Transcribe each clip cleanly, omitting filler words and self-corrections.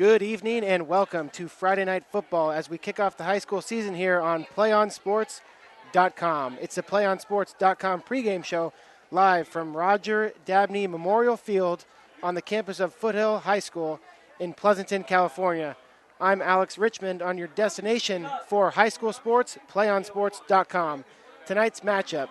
Good evening and welcome to Friday Night Football as we kick off the high school season here on PlayOnSports.com. It's a PlayOnSports.com pregame show live from Roger Dabney Memorial Field on the campus of Foothill High School in Pleasanton, California. I'm Alex Richmond on your destination for high school sports, PlayOnSports.com. Tonight's matchup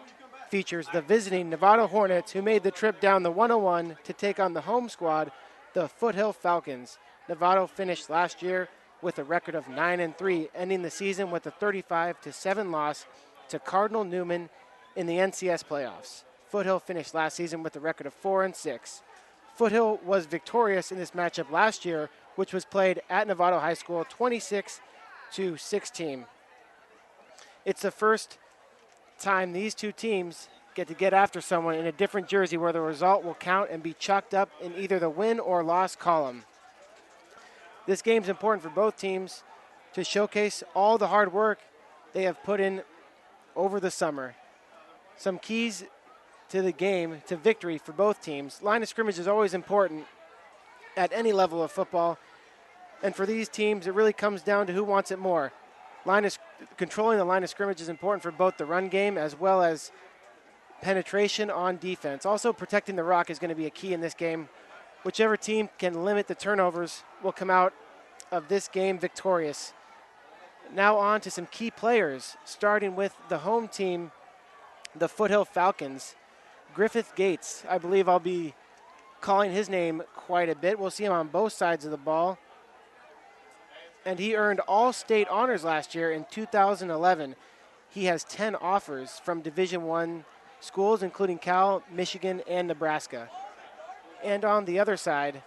features the visiting Novato Hornets, who made the trip down the 101 to take on the home squad, the Foothill Falcons. Novato finished last year with a record of 9-3, ending the season with a 35-7 loss to Cardinal Newman in the NCS playoffs. Foothill finished last season with a record of 4-6. Foothill was victorious in this matchup last year, which was played at Novato High School, 26-16. It's the first time these two teams get after someone in a different jersey where the result will count and be chalked up in either the win or loss column. This game is important for both teams to showcase all the hard work they have put in over the summer. Some keys to the game, to victory for both teams. Line of scrimmage is always important at any level of football, and for these teams, it really comes down to who wants it more. Controlling the line of scrimmage is important for both the run game as well as penetration on defense. Also, protecting the rock is going to be a key in this game. Whichever team can limit the turnovers will come out of this game victorious. Now on to some key players, starting with the home team, the Foothill Falcons. Griffith Gates, I believe I'll be calling his name quite a bit. We'll see him on both sides of the ball. And he earned all-state honors last year in 2011. He has 10 offers from Division I schools, including Cal, Michigan, and Nebraska. And on the other side,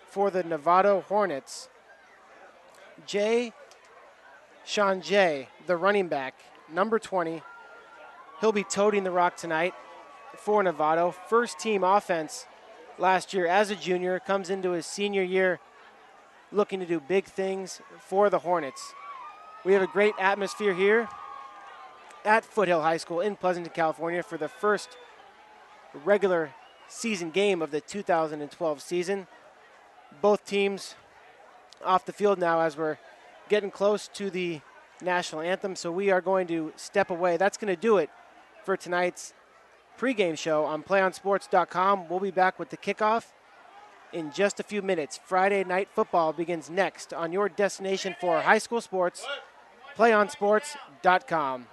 for the Novato Hornets, Sean Jay, the running back, number 20. He'll be toting the rock tonight for Novato. First team offense last year as a junior, comes into his senior year looking to do big things for the Hornets. We have a great atmosphere here at Foothill High School in Pleasanton, California for the first regular season game of the 2012 season. Both teams off the field now as we're getting close to the national anthem, so we are going to step away. That's going to do it for tonight's pregame show on PlayOnSports.com. We'll be back with the kickoff in just a few minutes. Friday Night Football begins next on your destination for high school sports, PlayOnSports.com.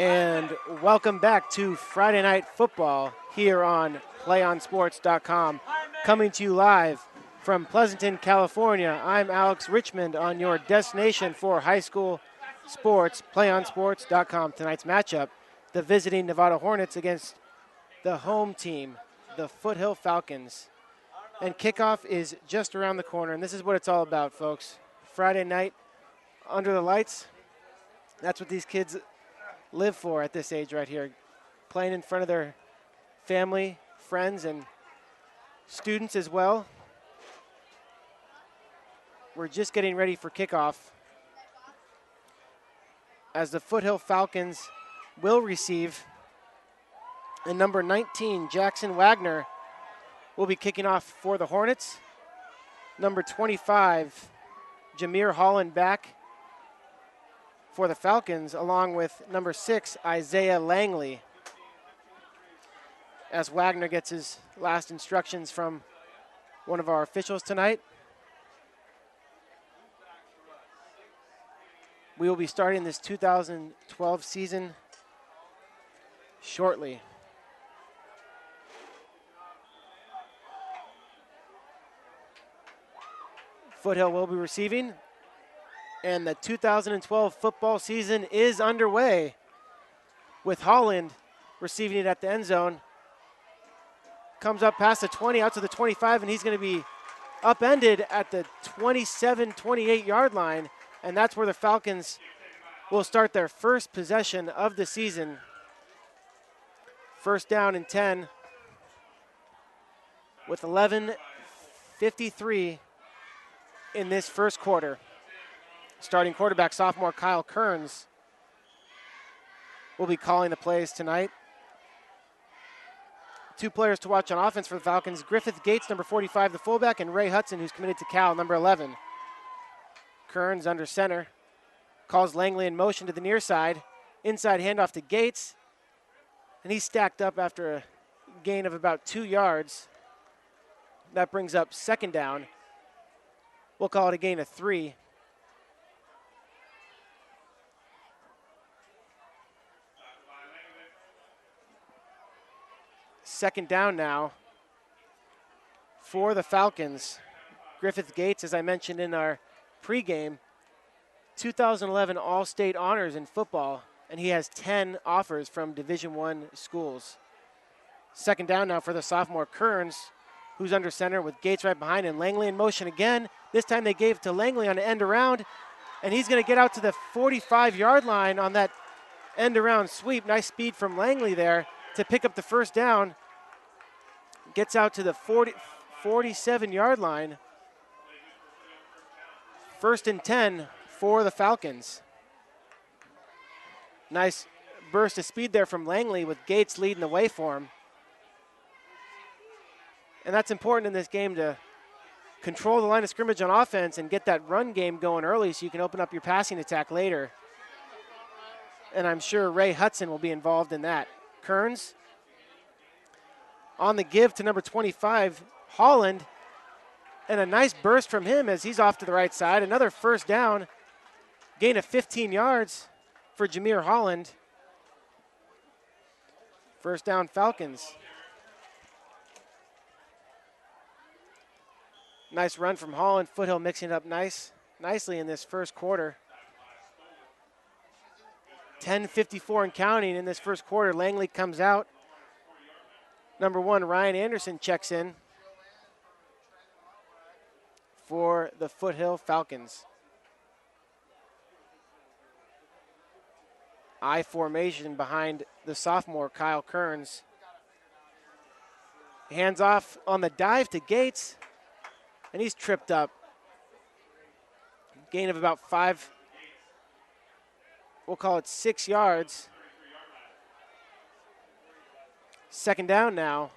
And welcome back to Friday Night Football here on PlayOnSports.com. Coming to you live from Pleasanton, California. I'm Alex Richmond on your destination for high school sports, PlayOnSports.com. Tonight's matchup, the visiting Nevada Hornets against the home team, the Foothill Falcons. And kickoff is just around the corner, and this is what it's all about, folks. Friday night under the lights, that's what these kids live for at this age right here, playing in front of their family, friends, and students as well. We're just getting ready for kickoff as the Foothill Falcons will receive, and number 19, Jackson Wagner, will be kicking off for the Hornets. Number 25, Jameer Holland back for the Falcons, along with number 6, Isaiah Langley, as Wagner gets his last instructions from one of our officials tonight. We will be starting this 2012 season shortly. Foothill will be receiving, and the 2012 football season is underway with Holland receiving it at the end zone. Comes up past the 20, out to the 25, and he's going to be upended at the 27, 28-yard line, and that's where the Falcons will start their first possession of the season. First down and 10 with 11:53 in this first quarter. Starting quarterback, sophomore Kyle Kearns, will be calling the plays tonight. Two players to watch on offense for the Falcons: Griffith Gates, number 45, the fullback, and Ray Hudson, who's committed to Cal, number 11. Kearns under center, calls Langley in motion to the near side. Inside handoff to Gates, and he's stacked up after a gain of about 2 yards. That brings up second down. We'll call it a gain of 3. Second down now for the Falcons. Griffith Gates, as I mentioned in our pregame, 2011 All-State honors in football, and he has 10 offers from Division I schools. Second down now for the sophomore Kearns, who's under center with Gates right behind him. Langley in motion again. This time they gave to Langley on an end around, and he's going to get out to the 45-yard line on that end around sweep. Nice speed from Langley there to pick up the first down. Gets out to the 47-yard line. First and 10 for the Falcons. Nice burst of speed there from Langley with Gates leading the way for him. And that's important in this game, to control the line of scrimmage on offense and get that run game going early so you can open up your passing attack later. And I'm sure Ray Hudson will be involved in that. Kearns on the give to number 25, Holland, and a nice burst from him as he's off to the right side. Another first down, gain of 15 yards for Jameer Holland. First down, Falcons. Nice run from Holland. Foothill mixing it up nicely in this first quarter. 10:54 and counting in this first quarter. Langley comes out. Number 1, Ryan Anderson checks in for the Foothill Falcons. I formation behind the sophomore Kyle Kearns. Hands off on the dive to Gates, and he's tripped up. Gain of about 5, we'll call it 6 yards. Second down now.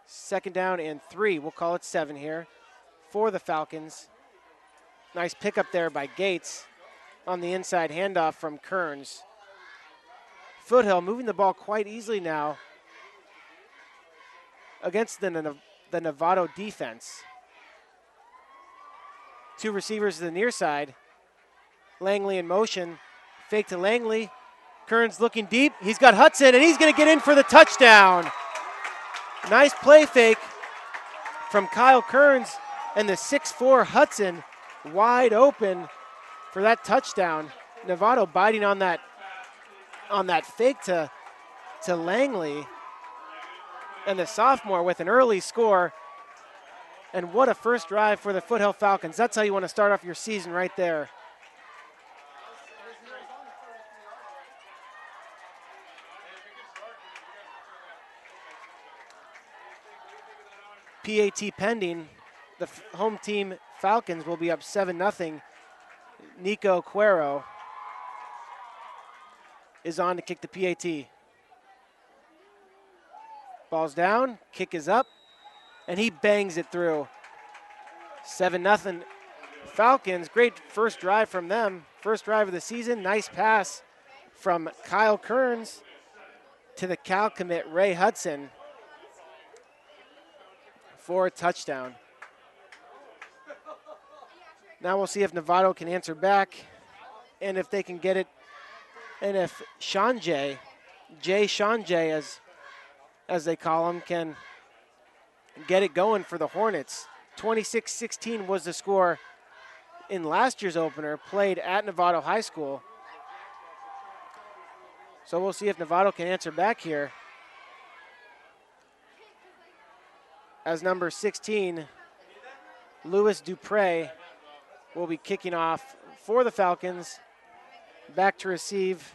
Second down and 3, we'll call it 7 here for the Falcons. Nice pickup there by Gates on the inside handoff from Kearns. Foothill moving the ball quite easily now against the Novato defense. 2 receivers to the near side. Langley in motion, Fake to Langley. Kearns looking deep. He's got Hudson, and he's going to get in for the touchdown. Nice play fake from Kyle Kearns, and the 6'4" Hudson wide open for that touchdown. Novato biting on that fake to Langley, and the sophomore with an early score. And what a first drive for the Foothill Falcons. That's how you want to start off your season right there. PAT pending. The home team Falcons will be up 7-0. Nico Cuero is on to kick the PAT. Ball's down, kick is up, and he bangs it through. 7-0 Falcons. Great first drive from them. First drive of the season. Nice pass from Kyle Kearns to the Cal commit Ray Hudson for a touchdown. Now we'll see if Novato can answer back and if they can get it, and if Jay Shanjay as they call him, can get it going for the Hornets. 26-16 was the score in last year's opener, played at Novato High School. So we'll see if Novato can answer back here, as number 16, Louis Dupre, will be kicking off for the Falcons. Back to receive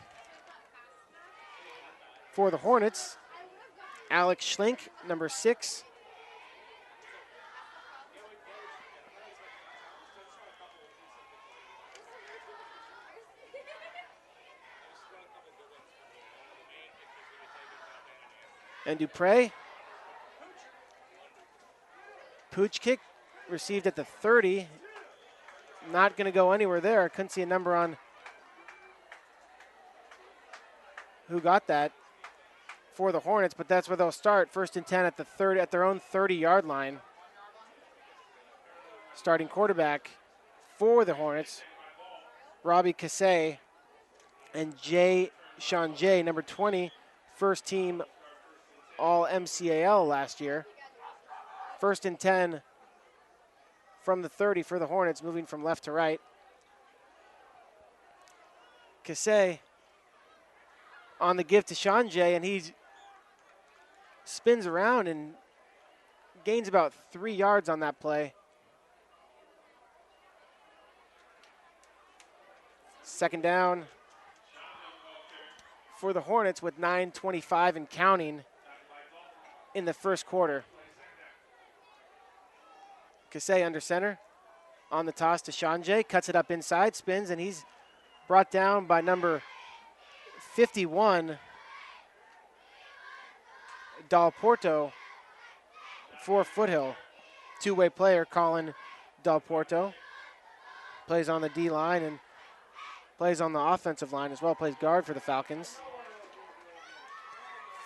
for the Hornets, Alex Schlink, number 6. And Dupre, pooch kick received at the 30. Not going to go anywhere there. Couldn't see a number on who got that for the Hornets, but that's where they'll start. 1st and 10 at the 30, at their own 30-yard line. Starting quarterback for the Hornets, Robbie Cassay, and Sean Jay, number 20, first team All-MCAL last year. 1st and 10 from the 30 for the Hornets, moving from left to right. Cassay on the give to Sean Jay, and he spins around and gains about 3 yards on that play. 2nd down for the Hornets with 9:25 and counting in the first quarter. Cassay under center on the toss to Sean Jay, cuts it up inside, spins, and he's brought down by number 51, Dal Porto, for Foothill. Two-way player, Colin Dal Porto. Plays on the D line and plays on the offensive line as well, plays guard for the Falcons.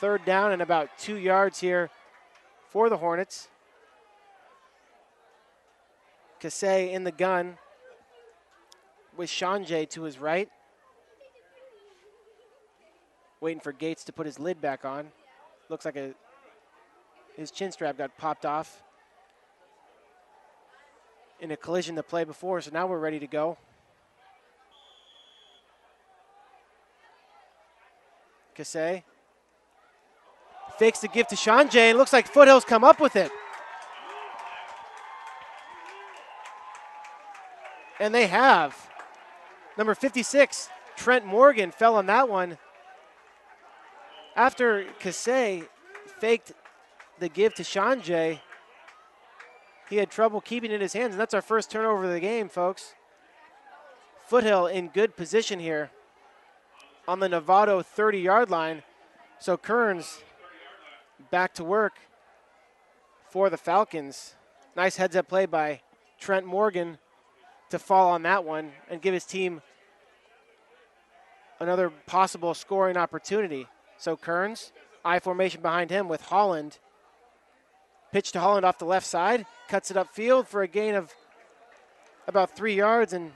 3rd down and about 2 yards here for the Hornets. Cassay in the gun with Sean Jay to his right. Waiting for Gates to put his lid back on. Looks like his chin strap got popped off in a collision the play before, so now we're ready to go. Cassay fakes the give to Sean Jay, and looks like Foothill's come up with it. And they have. Number 56, Trent Morgan, fell on that one. After Cassay faked the give to Sean Jay, he had trouble keeping it in his hands, and that's our first turnover of the game, folks. Foothill in good position here on the Novato 30-yard line. So Kearns back to work for the Falcons. Nice heads-up play by Trent Morgan to fall on that one and give his team another possible scoring opportunity. So Kearns, I formation behind him with Holland. Pitch to Holland off the left side, cuts it upfield for a gain of about 3 yards, and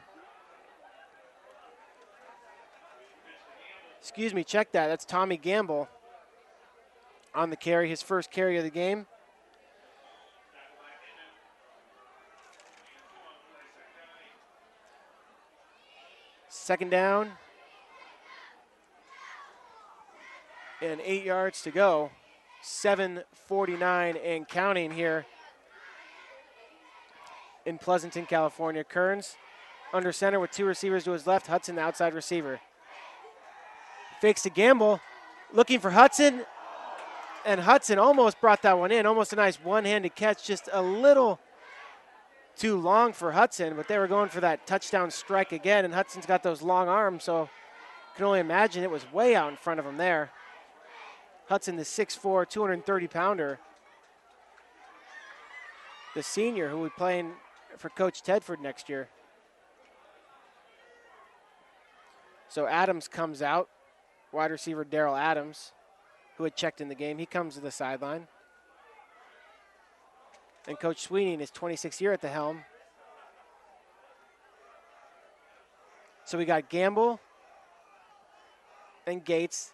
Excuse me, check that. That's Tommy Gamble on the carry, his first carry of the game. Second down. And 8 yards to go. 7:49 and counting here in Pleasanton, California. Kearns under center with 2 receivers to his left. Hudson, the outside receiver. Fakes to Gamble, looking for Hudson. And Hudson almost brought that one in. Almost a nice one-handed catch. Just a little too long for Hudson, but they were going for that touchdown strike again. And Hudson's got those long arms, so you can only imagine it was way out in front of him there. Hudson, the 6'4", 230-pounder. The senior who will be playing for Coach Tedford next year. So Adams comes out, wide receiver Daryl Adams, who had checked in the game. He comes to the sideline. And Coach Sweeney in his 26th year at the helm. So we got Gamble and Gates.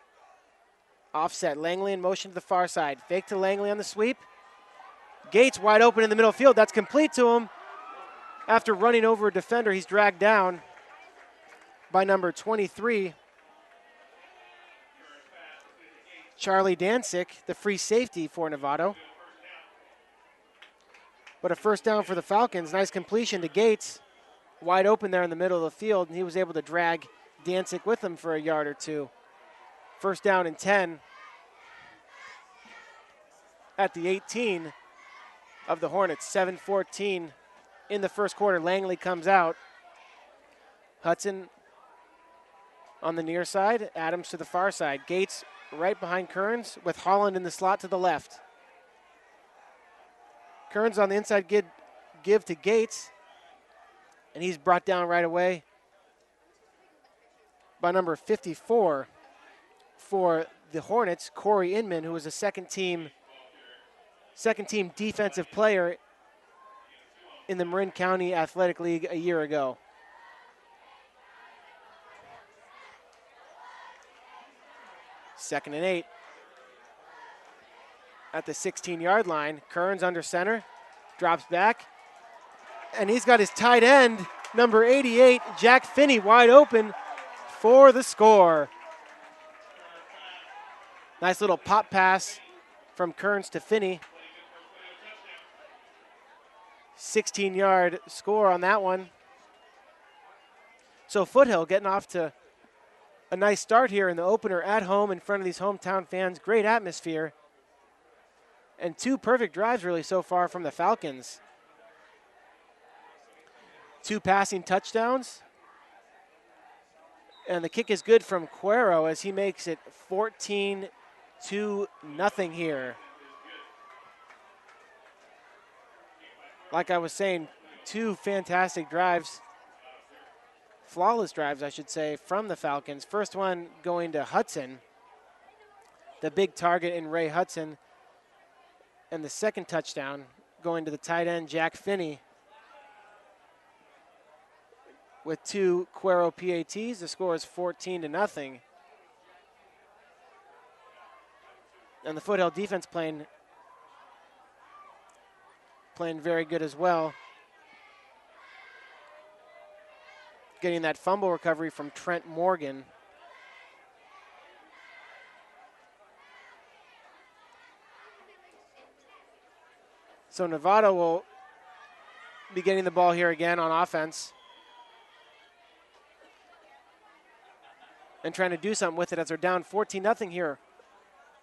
Offset, Langley in motion to the far side. Fake to Langley on the sweep. Gates wide open in the middle field. That's complete to him. After running over a defender, he's dragged down by number 23, Charlie Dansick, the free safety for Novato. But a first down for the Falcons. Nice completion to Gates. Wide open there in the middle of the field, and he was able to drag Dansick with him for a yard or two. First down and 10 at the 18 of the Hornets. 7:14 in the first quarter. Langley comes out. Hudson on the near side. Adams to the far side. Gates right behind Kearns with Holland in the slot to the left. Kearns on the inside give to Gates. And he's brought down right away by number 54 for the Hornets, Corey Inman, who was a second team defensive player in the Marin County Athletic League a year ago. Second and 8 at the 16-yard line. Kearns under center, drops back, and he's got his tight end, number 88, Jack Finney, wide open for the score. Nice little pop pass from Kearns to Finney. 16-yard score on that one. So Foothill getting off to a nice start here in the opener at home in front of these hometown fans. Great atmosphere. And 2 perfect drives really so far from the Falcons. 2 passing touchdowns. And the kick is good from Cuero as he makes it 14-0 here. Like I was saying, 2 fantastic drives. Flawless drives, I should say, from the Falcons. First one going to Hudson, the big target in Ray Hudson. And the second touchdown going to the tight end, Jack Finney, with 2 Cuero PATs. The score is 14-0. And the Foothill defense playing very good as well. Getting that fumble recovery from Trent Morgan. So Novato will be getting the ball here again on offense. And trying to do something with it as they're down 14-0 here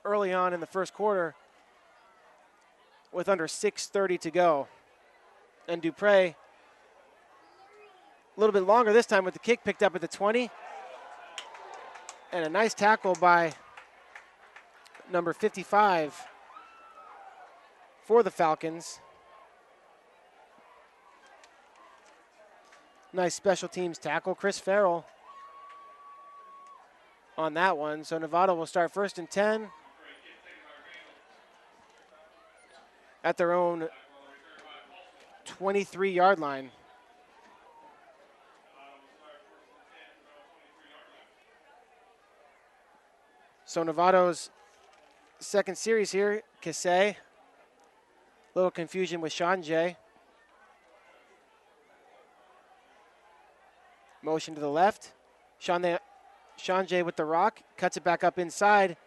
early on in the first quarter with under 6:30 to go. And Dupre, a little bit longer this time with the kick, picked up at the 20. And a nice tackle by number 55 for the Falcons. Nice special teams tackle. Chris Farrell on that one. So Novato will start 1st and 10 at their own 23-yard line. So Novato's second series here, Kase. Little confusion with Sanjay. Motion to the left. Sanjay with the rock, cuts it back up inside.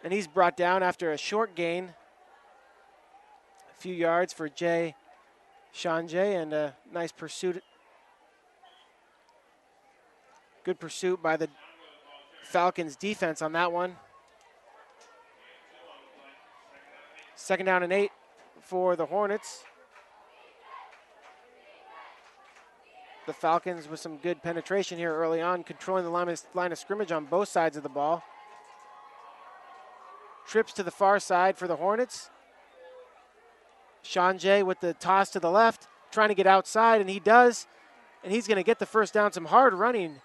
And he's brought down after a short gain. A few yards for Jay Sanjay, and a nice pursuit. Good pursuit by the Falcons defense on that one. 2nd down and 8 for the Hornets. The Falcons with some good penetration here early on, controlling the line of scrimmage on both sides of the ball. Trips to the far side for the Hornets. Sanjay with the toss to the left, trying to get outside, and he does. And he's going to get the first down. Some hard running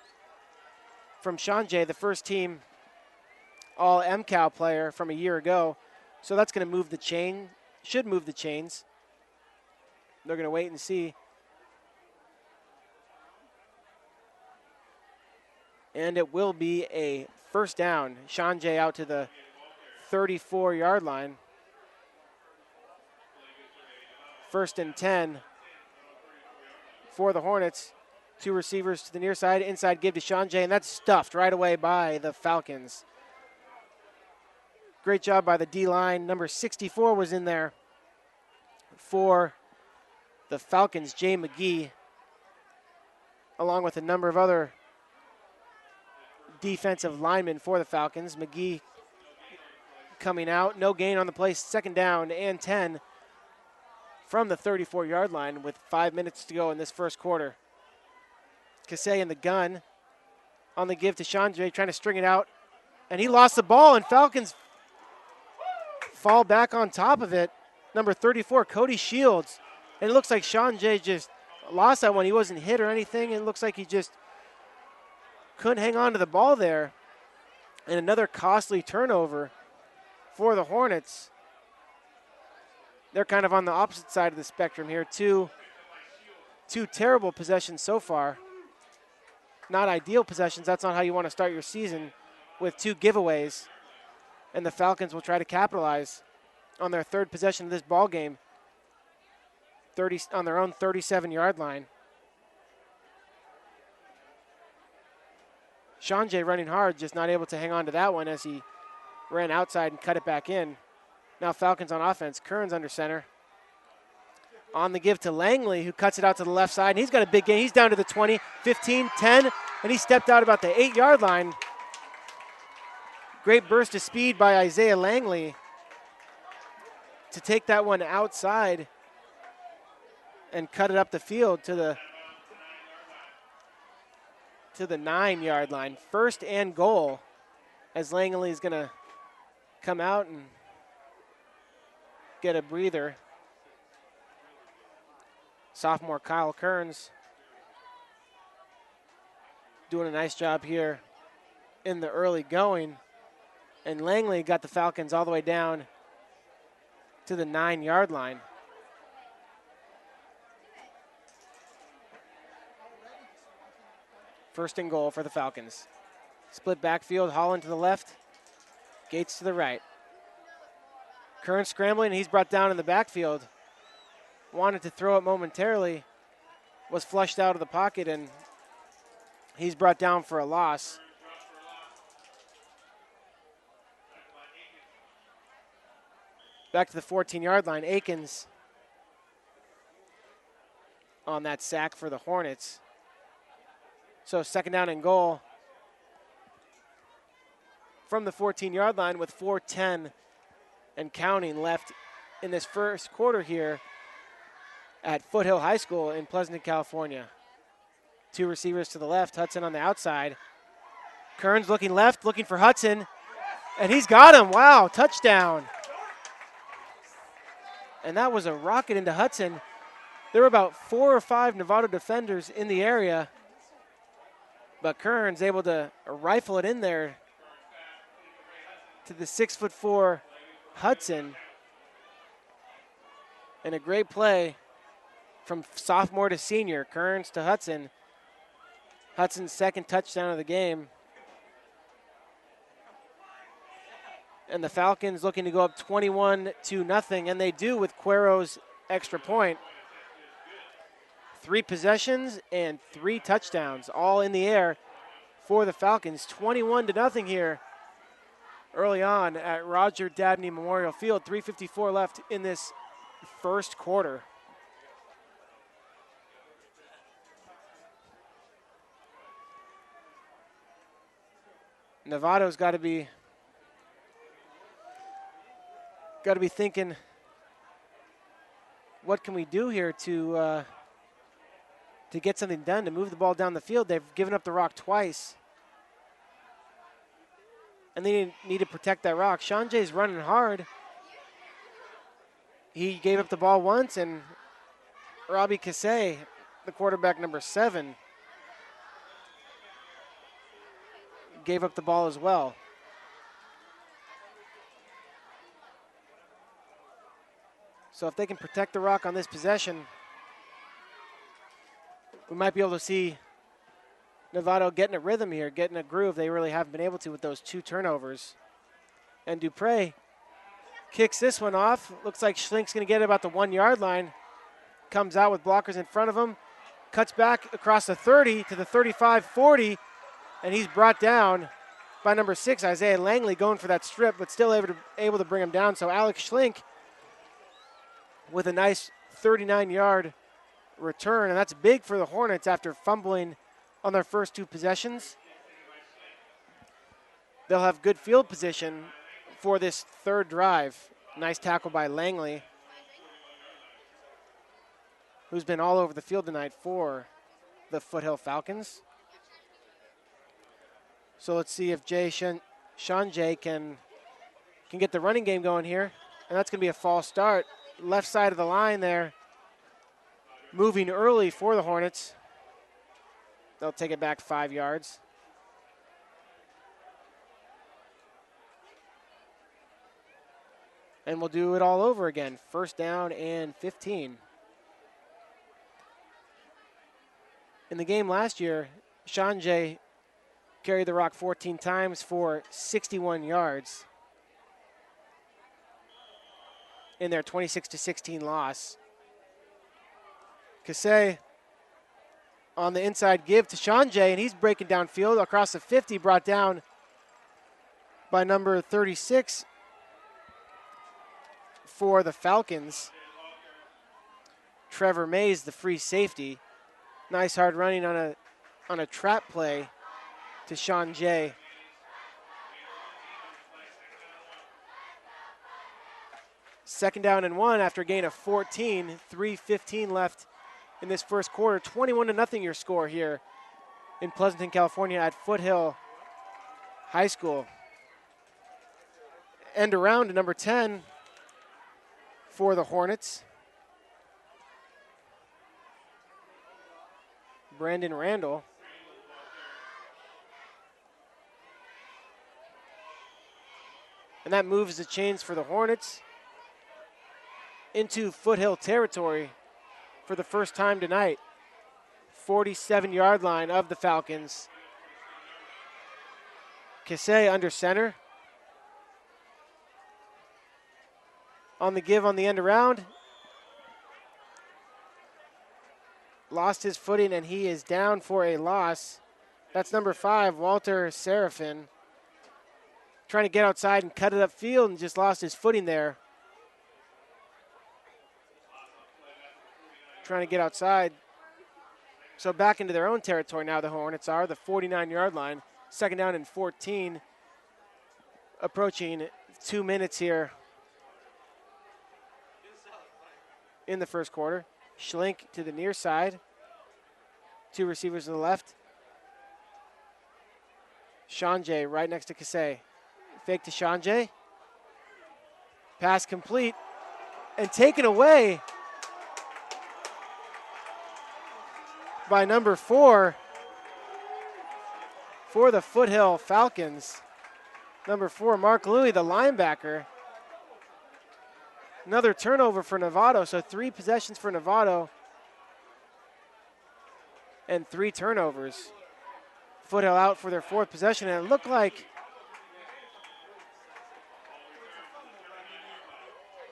from Sanjay, the first team All-MCAL player from a year ago. So that's going to move the chain, should move the chains. They're going to wait and see. And it will be a first down. Sanjay out to the 34-yard line. 1st and 10 for the Hornets. 2 receivers to the near side. Inside give to Sanjay, and that's stuffed right away by the Falcons. Great job by the D-line. Number 64 was in there for the Falcons, Jay McGee, along with a number of other defensive linemen for the Falcons. McGee coming out. No gain on the play. 2nd down and 10 from the 34-yard line with 5 minutes to go in this first quarter. Kase in the gun on the give to Sanjay, trying to string it out. And he lost the ball, and Falcons fall back on top of it. Number 34, Cody Shields. And it looks like Sanjay just lost that one. He wasn't hit or anything. It looks like he just couldn't hang on to the ball there. And another costly turnover for the Hornets. They're kind of on the opposite side of the spectrum here. Two terrible possessions so far. Not ideal possessions. That's not how you want to start your season, with 2 giveaways. And the Falcons will try to capitalize on their 3rd possession of this ball game, on their own 37-yard line. Sanjay running hard, just not able to hang on to that one as he ran outside and cut it back in. Now Falcons on offense. Kearns under center. On the give to Langley, who cuts it out to the left side. And he's got a big gain. He's down to the 20, 15, 10, and he stepped out about the 8-yard line. Great burst of speed by Isaiah Langley to take that one outside and cut it up the field to the 9-yard line. 1st and goal, as Langley is going to come out and get a breather. Sophomore Kyle Kearns doing a nice job here in the early going. And Langley got the Falcons all the way down to the 9-yard line. First and goal for the Falcons. Split backfield, Holland to the left, Gates to the right. Kearns scrambling, and he's brought down in the backfield. Wanted to throw it momentarily, was flushed out of the pocket, and he's brought down for a loss. Back to the 14-yard line. Akins on that sack for the Hornets. So 2nd down and goal from the 14-yard line with 4:10 and counting left in this first quarter here at Foothill High School in Pleasanton, California. 2 receivers to the left, Hudson on the outside. Kearns looking left, looking for Hudson, and he's got him. Wow, touchdown. And that was a rocket into Hudson. There were about 4 or 5 Novato defenders in the area, but Kearns able to rifle it in there to the 6'4" Hudson. And a great play from sophomore to senior, Kearns to Hudson. Hudson's 2nd touchdown of the game. And the Falcons looking to go up 21-0, and they do with Cuero's extra point. 3 possessions and 3 touchdowns, all in the air for the Falcons. 21-0 here early on at Roger Dabney Memorial Field. 3:54 left in this first quarter. Novato's got to be thinking, what can we do here to get something done, to move the ball down the field? They've given up the rock twice, and they need to protect that rock. Sean Jay's running hard. He gave up the ball once, and Robbie Cassay, the quarterback number 7, gave up the ball as well. So if they can protect the rock on this possession, we might be able to see Novato getting a rhythm here, getting a groove. They really haven't been able to with those 2 turnovers. And Dupre kicks this one off. Looks like Schlink's going to get it about the 1-yard line. Comes out with blockers in front of him. Cuts back across the 30 to the 35-40. And he's brought down by number 6, Isaiah Langley, going for that strip, but still able to bring him down. So Alex Schlink with a nice 39-yard return. And that's big for the Hornets after fumbling on their first 2 possessions. They'll have good field position for this third drive. Nice tackle by Langley, who's been all over the field tonight for the Foothill Falcons. So let's see if Sean Jay can get the running game going here. And that's going to be a false start. Left side of the line there, moving early for the Hornets. They'll take it back 5 yards. And we'll do it all over again. First down and 15. In the game last year, Sean Jay carried the rock 14 times for 61 yards in their 26-16 loss. Cassay on the inside give to Sean Jay, and he's breaking downfield across the 50, brought down by number 36 for the Falcons. Trevor Mays, the free safety. Nice hard running on a trap play to Sean Jay. Second down and 1 after a gain of 14. 3:15 left in this first quarter. 21-0 your score here in Pleasanton, California at Foothill High School. End around to number 10 for the Hornets. Brandon Randall. And that moves the chains for the Hornets into Foothill territory for the first time tonight. 47-yard line of the Falcons. Cassay under center. On the give on the end around. Lost his footing and he is down for a loss. That's number 5, Walter Serafin. Trying to get outside and cut it upfield and just lost his footing there. Trying to get outside. So back into their own territory now the Hornets are, the 49-yard line. Second down and 14. Approaching 2 minutes here in the first quarter. Schlink to the near side. 2 receivers to the left. Sean Jay right next to Cassay. Fake to Sean Jay. Pass complete and taken away by number 4 for the Foothill Falcons. Number 4, Mark Louie, the linebacker. Another turnover for Novato, so 3 possessions for Novato and 3 turnovers. Foothill out for their 4th possession, and it looked like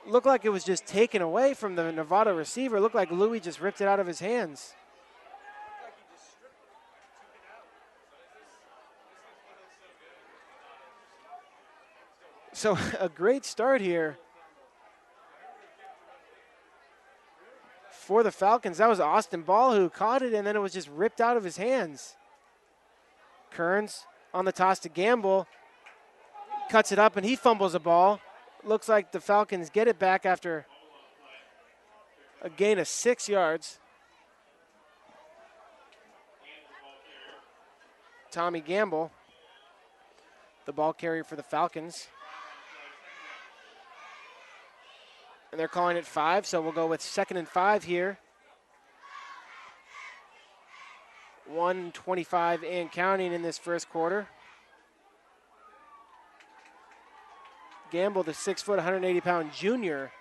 Looked like it was just taken away from the Novato receiver. Looked like Louis just ripped it out of his hands. So a great start here for the Falcons. That was Austin Ball who caught it, and then it was just ripped out of his hands. Kearns on the toss to Gamble. Cuts it up, and he fumbles the ball. Looks like the Falcons get it back after a gain of 6 yards. Tommy Gamble, the ball carrier for the Falcons. And they're calling it 5, so we'll go with 2nd and 5 here. 1:25 and counting in this first quarter. Gamble, the 6 foot, 180-pound junior.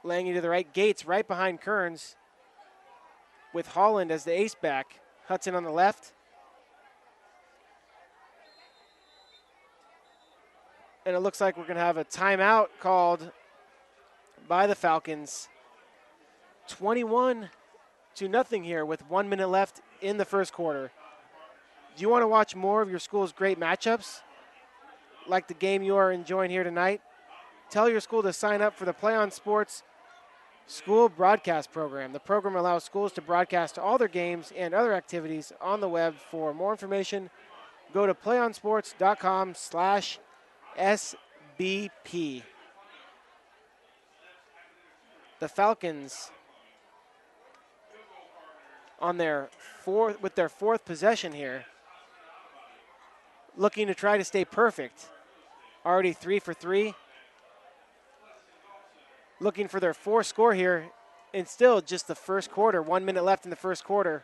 Laying to the right, Gates right behind Kearns with Holland as the ace back. Hudson on the left. And it looks like we're going to have a timeout called by the Falcons. 21-0 here with 1 minute left in the first quarter. Do you want to watch more of your school's great matchups, like the game you are enjoying here tonight? Tell your school to sign up for the Play On Sports School Broadcast Program. The program allows schools to broadcast all their games and other activities on the web. For more information, go to playonsports.com/SBP. The Falcons on their fourth possession here, looking to try to stay perfect. Already 3 for 3. Looking for their 4th score here, and still just the first quarter. 1 minute left in the first quarter.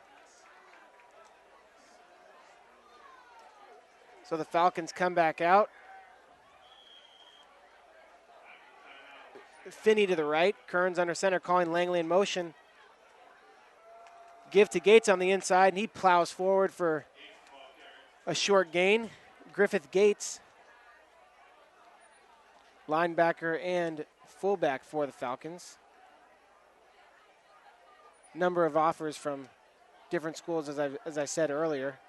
So the Falcons come back out. Finney to the right. Kearns under center, calling Langley in motion. Give to Gates on the inside, and he plows forward for a short gain. Griffith Gates, linebacker and fullback for the Falcons. Number of offers from different schools, as I said earlier.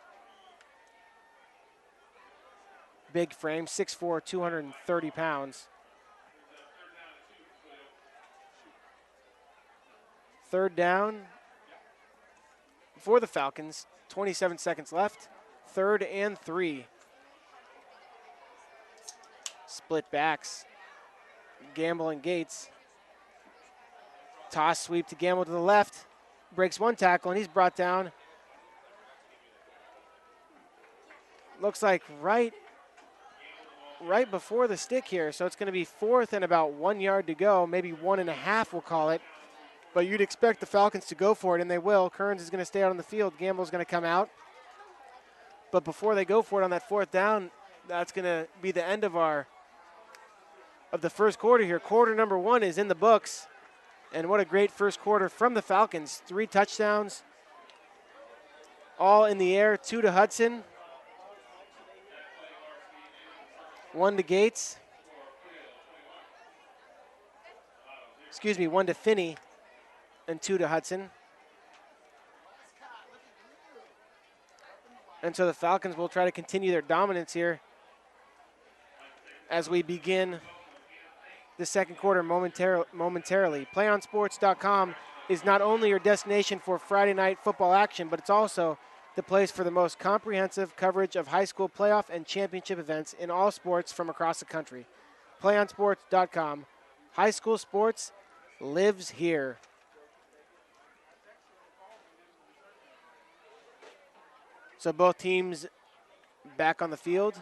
Big frame, 6'4", 230 pounds. Third down for the Falcons, 27 seconds left. 3rd and 3. Split backs. Gamble and Gates. Toss sweep to Gamble to the left. Breaks one tackle, and he's brought down. Looks like right before the stick here, so it's going to be 4th and about 1 yard to go, maybe 1.5 we'll call it. But you'd expect the Falcons to go for it, and they will. Kearns is going to stay out on the field. Gamble's going to come out. But before they go for it on that 4th down, that's going to be the end of the first quarter here. Quarter number 1 is in the books. And what a great first quarter from the Falcons. 3 touchdowns, all in the air. 2 to Hudson. 1 to Gates. 1 to Finney. And 2 to Hudson. And so the Falcons will try to continue their dominance here as we begin the second quarter momentarily. PlayOnSports.com is not only your destination for Friday night football action, but it's also the place for the most comprehensive coverage of high school playoff and championship events in all sports from across the country. PlayOnSports.com. High school sports lives here. So both teams back on the field.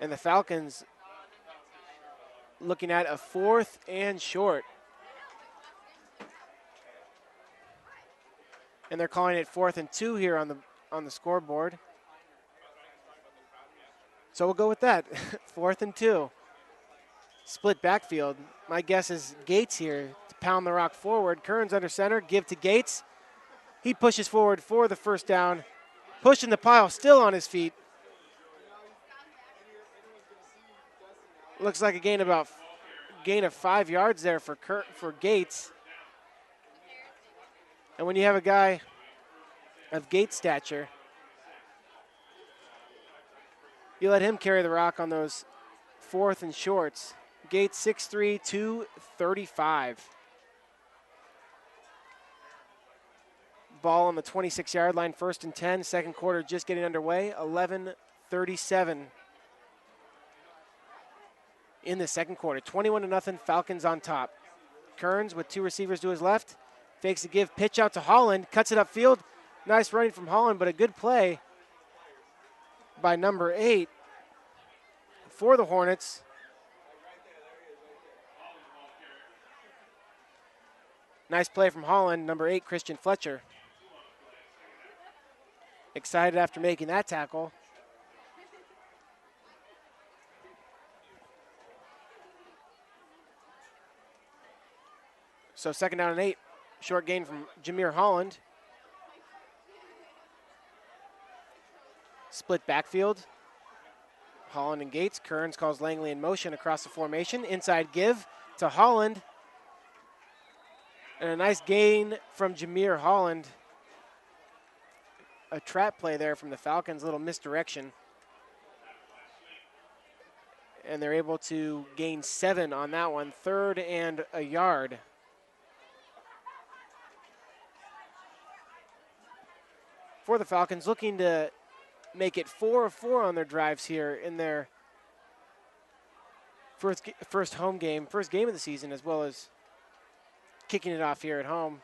And the Falcons looking at a 4th and short. And they're calling it 4th and 2 here on the scoreboard. So we'll go with that. 4th and 2. Split backfield. My guess is Gates here to pound the rock forward. Kearns under center, give to Gates. He pushes forward for the first down, pushing the pile, still on his feet. Looks like a gain of 5 yards there for Gates. And when you have a guy of Gates' stature, you let him carry the rock on those 4th and shorts. Gates 6'3", 235. Ball on the 26-yard line, 1st and 10. Second quarter just getting underway, 11:37 in the second quarter. 21-0, Falcons on top. Kearns with 2 receivers to his left. Fakes a give, pitch out to Holland, cuts it upfield. Nice running from Holland, but a good play by number 8 for the Hornets. Nice play from Holland, number 8, Christian Fletcher. Excited after making that tackle. So 2nd down and 8. Short gain from Jameer Holland. Split backfield. Holland and Gates. Kearns calls Langley in motion across the formation. Inside give to Holland. And a nice gain from Jameer Holland. A trap play there from the Falcons, a little misdirection. And they're able to gain 7 on that one. 3rd and a yard. For the Falcons, looking to make it 4 of 4 on their drives here in their first home game, first game of the season, as well as kicking it off here at home.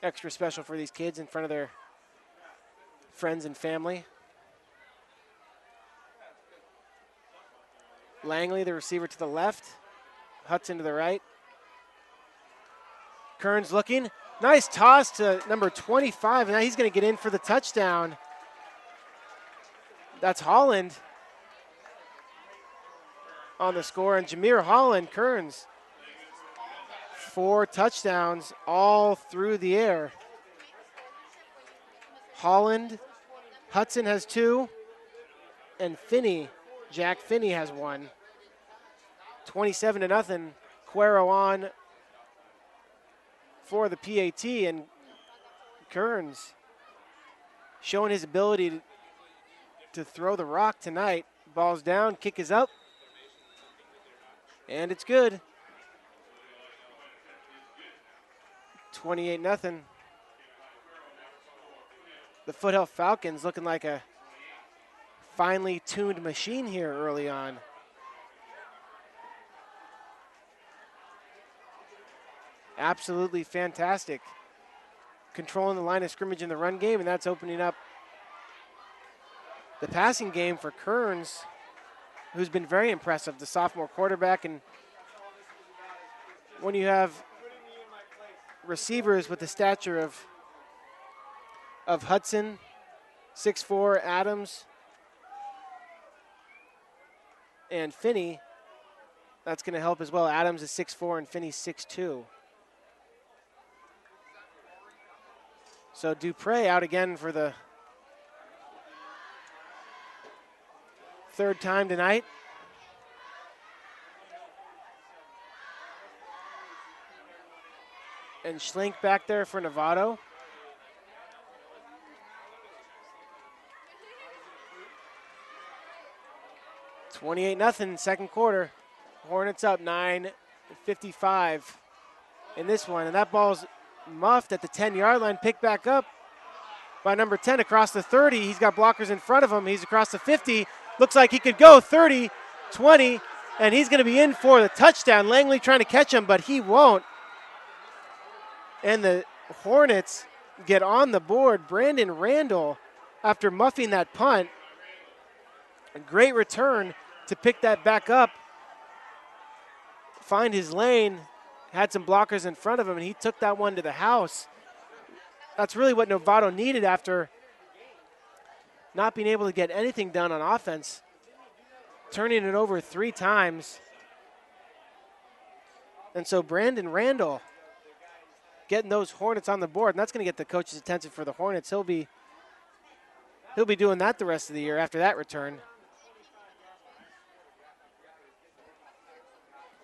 Extra special for these kids in front of their friends and family. Langley, the receiver, to the left. Hudson to the right. Kearns looking. Nice toss to number 25, and now he's going to get in for the touchdown. That's Holland on the score, and Jameer Holland, Kearns. 4 touchdowns all through the air. Holland, Hudson has 2, and Jack Finney has 1. 27-0, Cuero on for the PAT, and Kearns showing his ability to throw the rock tonight. Ball's down, kick is up, and it's good. 28-0. The Foothill Falcons looking like a finely tuned machine here early on. Absolutely fantastic. Controlling the line of scrimmage in the run game, and that's opening up the passing game for Kearns, who's been very impressive, the sophomore quarterback. And when you have receivers with the stature of Hudson, 6'4", Adams, and Finney, that's going to help as well. Adams is 6'4", and Finney's 6'2". So Dupre out again for the 3rd time tonight. And Schlink back there for Novato. $28-0 second quarter. Hornets up 9:55 in this one. And that ball's muffed at the 10-yard line, picked back up by number 10 across the 30. He's got blockers in front of him. He's across the 50. Looks like he could go 30, 20, and he's going to be in for the touchdown. Langley trying to catch him, but he won't. And the Hornets get on the board. Brandon Randall, after muffing that punt, a great return to pick that back up, find his lane, had some blockers in front of him, and he took that one to the house. That's really what Novato needed after not being able to get anything done on offense, turning it over 3 times. And so Brandon Randall getting those Hornets on the board, and that's going to get the coach's attention for the Hornets. He'll be doing that the rest of the year after that return.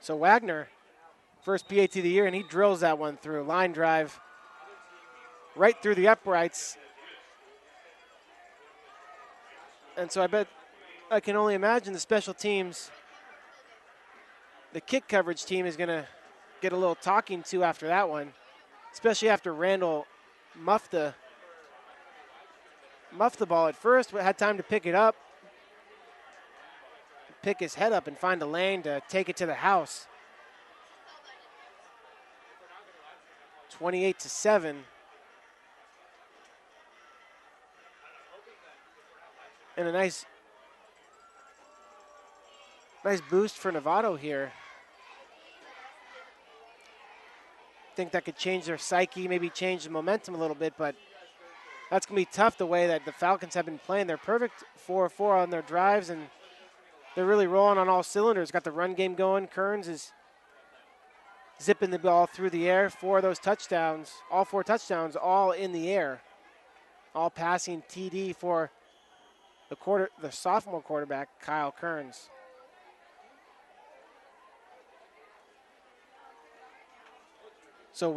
So Wagner, first PAT of the year, and he drills that one through. Line drive right through the uprights. And so I can only imagine the special teams, the kick coverage team is going to get a little talking to after that one, especially after Randall muffed the ball at first, but had time to pick it up, pick his head up and find a lane to take it to the house. 28-7. And a nice boost for Novato here. I think that could change their psyche, maybe change the momentum a little bit, but that's going to be tough the way that the Falcons have been playing. They're perfect 4-4 on their drives, and they're really rolling on all cylinders. Got the run game going. Kearns is zipping the ball through the air. 4 of those touchdowns, all 4 touchdowns, all in the air. All passing TD for the sophomore quarterback, Kyle Kearns. So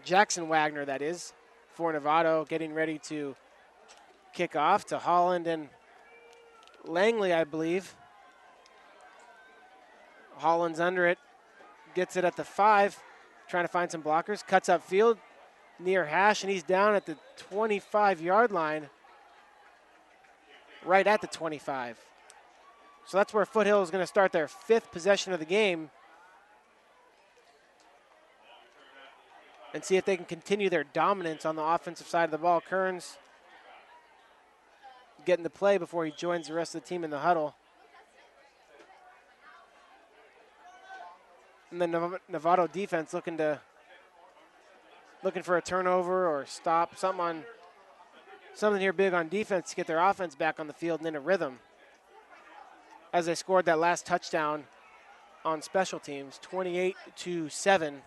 Jackson Wagner, that is, for Novato, getting ready to kick off to Holland and Langley, I believe. Holland's under it, gets it at the 5, trying to find some blockers, cuts upfield near hash, and he's down at the 25-yard line, right at the 25. So that's where Foothill is going to start their 5th possession of the game and see if they can continue their dominance on the offensive side of the ball. Kearns getting the play before he joins the rest of the team in the huddle. And the Novato defense looking for a turnover or stop, something here big on defense to get their offense back on the field and in a rhythm. As they scored that last touchdown on special teams, 28-7.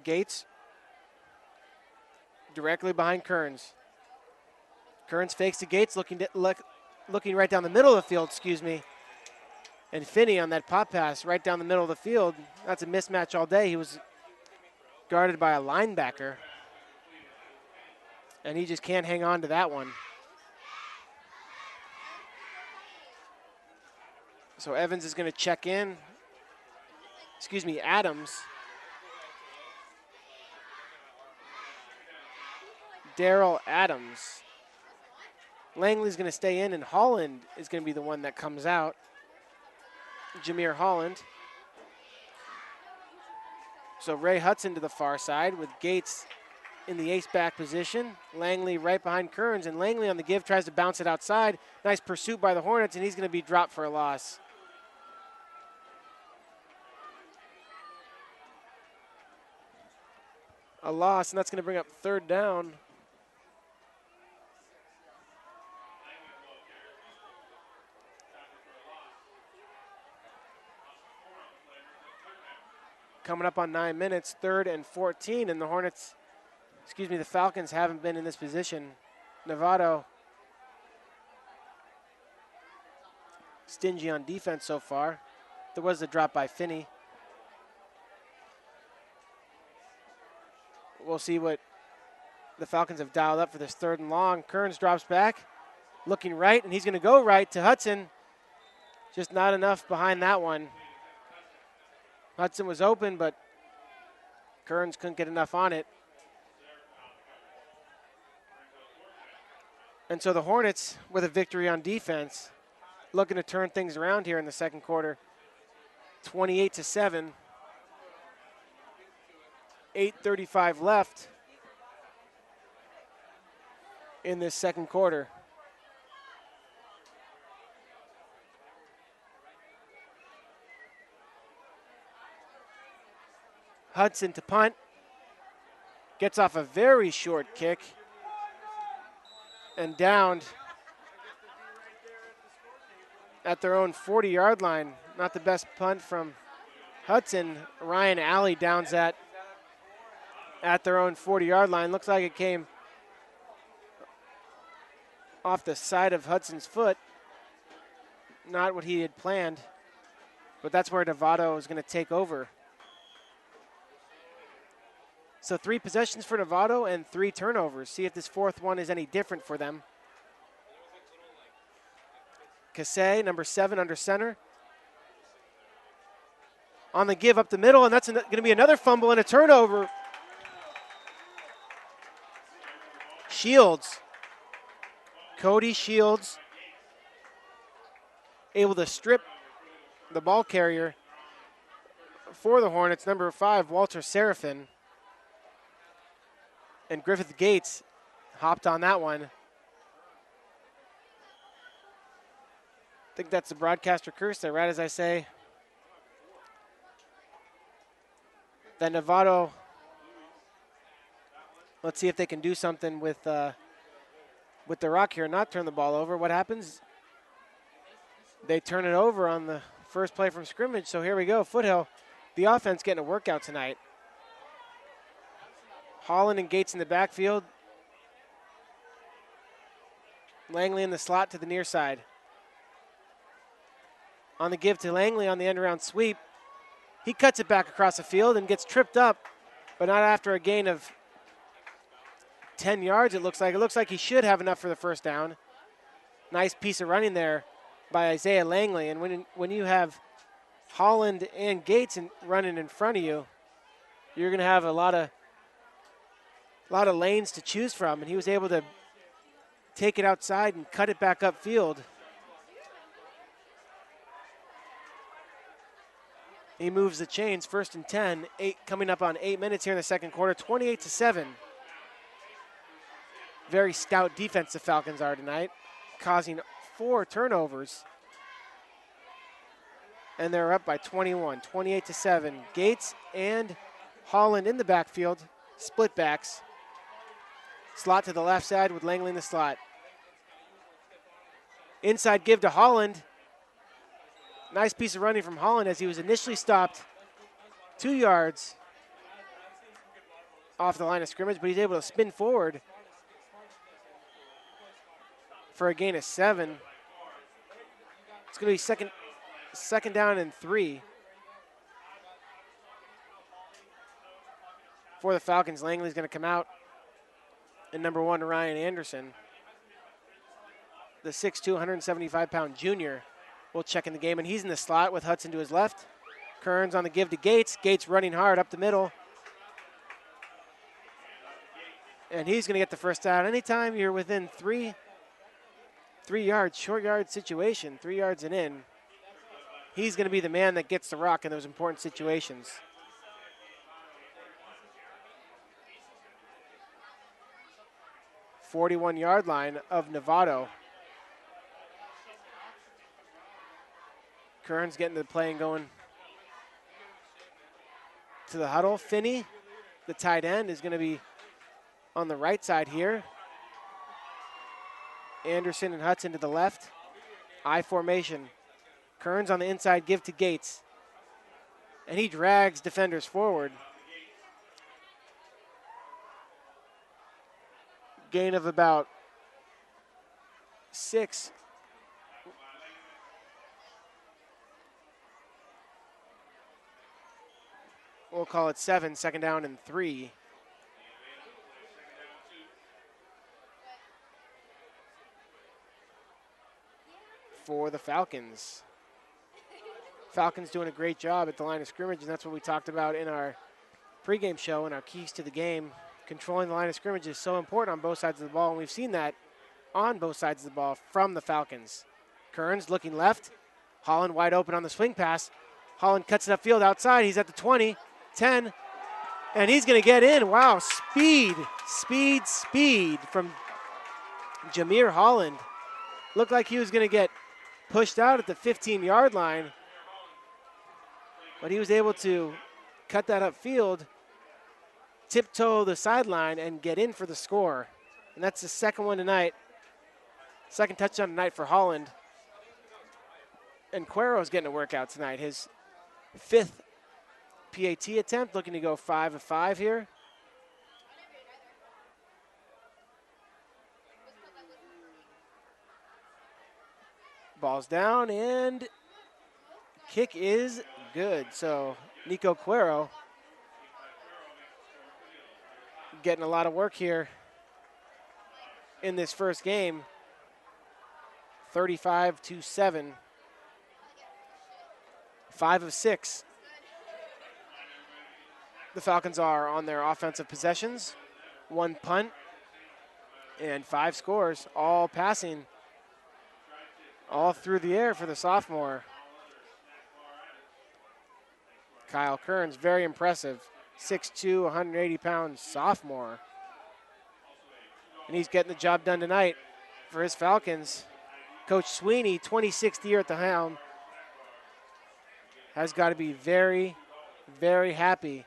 Gates directly behind Kearns. Kearns fakes to Gates, looking right down the middle of the field, And Finney on that pop pass right down the middle of the field. That's a mismatch all day. He was guarded by a linebacker, and he just can't hang on to that one. So Evans is going to check in. Adams. Daryl Adams. Langley's going to stay in, and Holland is going to be the one that comes out. Jameer Holland. So Ray Hudson to the far side with Gates in the ace-back position. Langley right behind Kearns, and Langley on the give tries to bounce it outside. Nice pursuit by the Hornets, and he's going to be dropped for a loss. A loss, and that's going to bring up 3rd down. Coming up on 9 minutes, 3rd and 14, and the Falcons haven't been in this position. Novato stingy on defense so far. There was a drop by Finney. We'll see what the Falcons have dialed up for this 3rd and long. Kearns drops back, looking right, and he's going to go right to Hudson. Just not enough behind that one. Hudson was open, but Kearns couldn't get enough on it. And so the Hornets, with a victory on defense, looking to turn things around here in the second quarter. 28-7. 8:35 left in this second quarter. Hudson to punt. Gets off a very short kick and downed at their own 40-yard line. Not the best punt from Hudson. Ryan Alley downs that at their own 40-yard line. Looks like it came off the side of Hudson's foot. Not what he had planned, but that's where Novato is going to take over. So 3 possessions for Novato and 3 turnovers. See if this fourth one is any different for them. Cassay, number 7, under center. On the give up the middle, and that's going to be another fumble and a turnover. Shields. Cody Shields able to strip the ball carrier for the Hornets, number 5, Walter Seraphin. And Griffith Gates hopped on that one. I think that's the broadcaster curse there, right as I say that Novato, let's see if they can do something with the rock here, not turn the ball over. What happens? They turn it over on the first play from scrimmage, so here we go. Foothill, the offense getting a workout tonight. Holland and Gates in the backfield. Langley in the slot to the near side. On the give to Langley on the end around sweep. He cuts it back across the field and gets tripped up, but not after a gain of 10 yards, it looks like. It looks like he should have enough for the first down. Nice piece of running there by Isaiah Langley. And when you have Holland and Gates running in front of you, you're going to have a lot of lanes to choose from, and he was able to take it outside and cut it back upfield. He moves the chains, 1st and 10, coming up on 8 minutes here in the second quarter, 28-7. Very stout defense the Falcons are tonight, causing 4 turnovers. And they're up by 21, 28-7. Gates and Holland in the backfield, split backs. Slot to the left side with Langley in the slot. Inside give to Holland. Nice piece of running from Holland as he was initially stopped 2 yards off the line of scrimmage, but he's able to spin forward for a gain of 7. It's going to be second down and 3 for the Falcons. Langley's going to come out. And number 1, Ryan Anderson, the 6'2", 175-pound junior, will check in the game. And he's in the slot with Hudson to his left. Kearns on the give to Gates. Gates running hard up the middle. And he's going to get the first down. Anytime you're within 3 yards, short yard situation, 3 yards and in, he's going to be the man that gets the rock in those important situations. 41-yard line of Novato. Kearns getting the play and going to the huddle. Finney, the tight end, is going to be on the right side here. Anderson and Hudson to the left. I formation. Kearns on the inside, give to Gates. And he drags defenders forward. Gain of about 6. We'll call it 7, second down and 3. For the Falcons. Falcons doing a great job at the line of scrimmage, and that's what we talked about in our pregame show and our keys to the game. Controlling the line of scrimmage is so important on both sides of the ball, and we've seen that on both sides of the ball from the Falcons. Kearns looking left. Holland wide open on the swing pass. Holland cuts it upfield outside. He's at the 20, 10, and he's going to get in. Wow, speed from Jameer Holland. Looked like he was going to get pushed out at the 15-yard line, but he was able to cut that upfield, tiptoe the sideline, and get in for the score. And that's the second one tonight. Second touchdown tonight for Holland. And Cuero's getting a workout tonight. His 5th PAT attempt, looking to go 5 of 5 here. Ball's down, and kick is good. So Nico Cuero getting a lot of work here in this first game. 35-7. 5 of 6. The Falcons are on their offensive possessions. 1 punt and 5 scores, all passing, all through the air for the sophomore. Kyle Kearns, very impressive. 6'2", 180-pound sophomore. And he's getting the job done tonight for his Falcons. Coach Sweeney, 26th year at the helm, has got to be very, very happy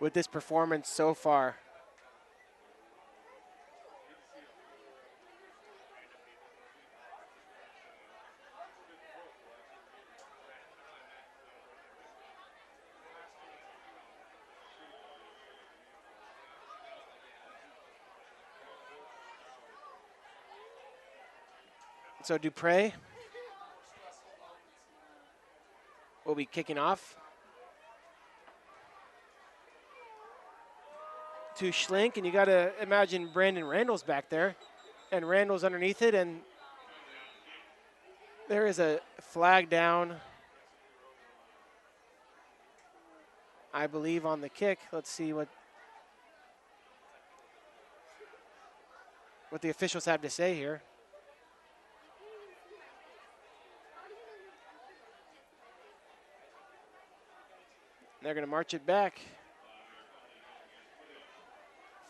with this performance so far. So Dupre will be kicking off to Schlink, and you got to imagine Brandon Randall's back there, and Randall's underneath it, and there is a flag down, I believe, on the kick. Let's see what the officials have to say here. They're going to march it back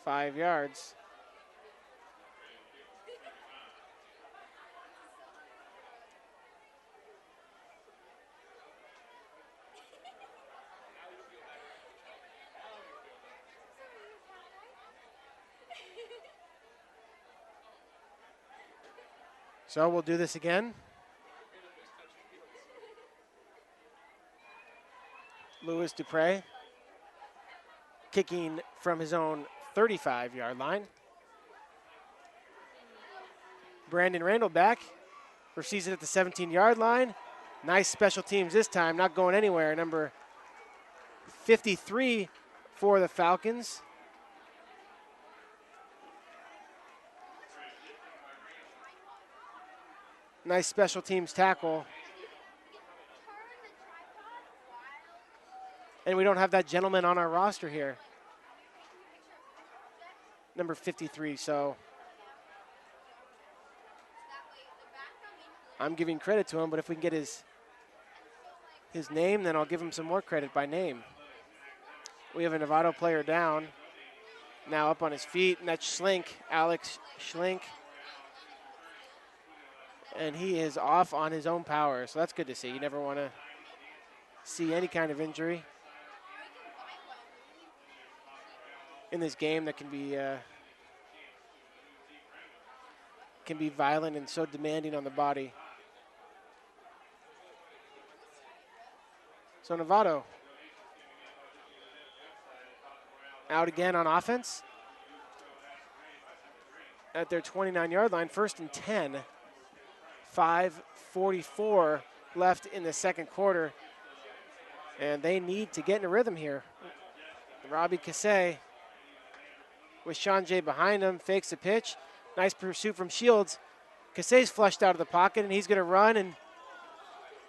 5 yards. So we'll do this again. Louis Dupre kicking from his own 35-yard line. Brandon Randall back, receives it at the 17-yard line. Nice special teams this time, not going anywhere. Number 53 for the Falcons. Nice special teams tackle. And we don't have that gentleman on our roster here. Number 53, so I'm giving credit to him, but if we can get his name, then I'll give him some more credit by name. We have a Novato player down, now up on his feet, and that's Schlink, Alex Schlink. And he is off on his own power, so that's good to see. You never want to see any kind of injury in this game that can be violent and so demanding on the body. So Novato out again on offense at their 29-yard line, 1st and 10. 5:44 left in the second quarter, and they need to get in a rhythm here. Robbie Cassay with Sean Jay behind him, fakes the pitch. Nice pursuit from Shields. Cassay's flushed out of the pocket, and he's going to run, and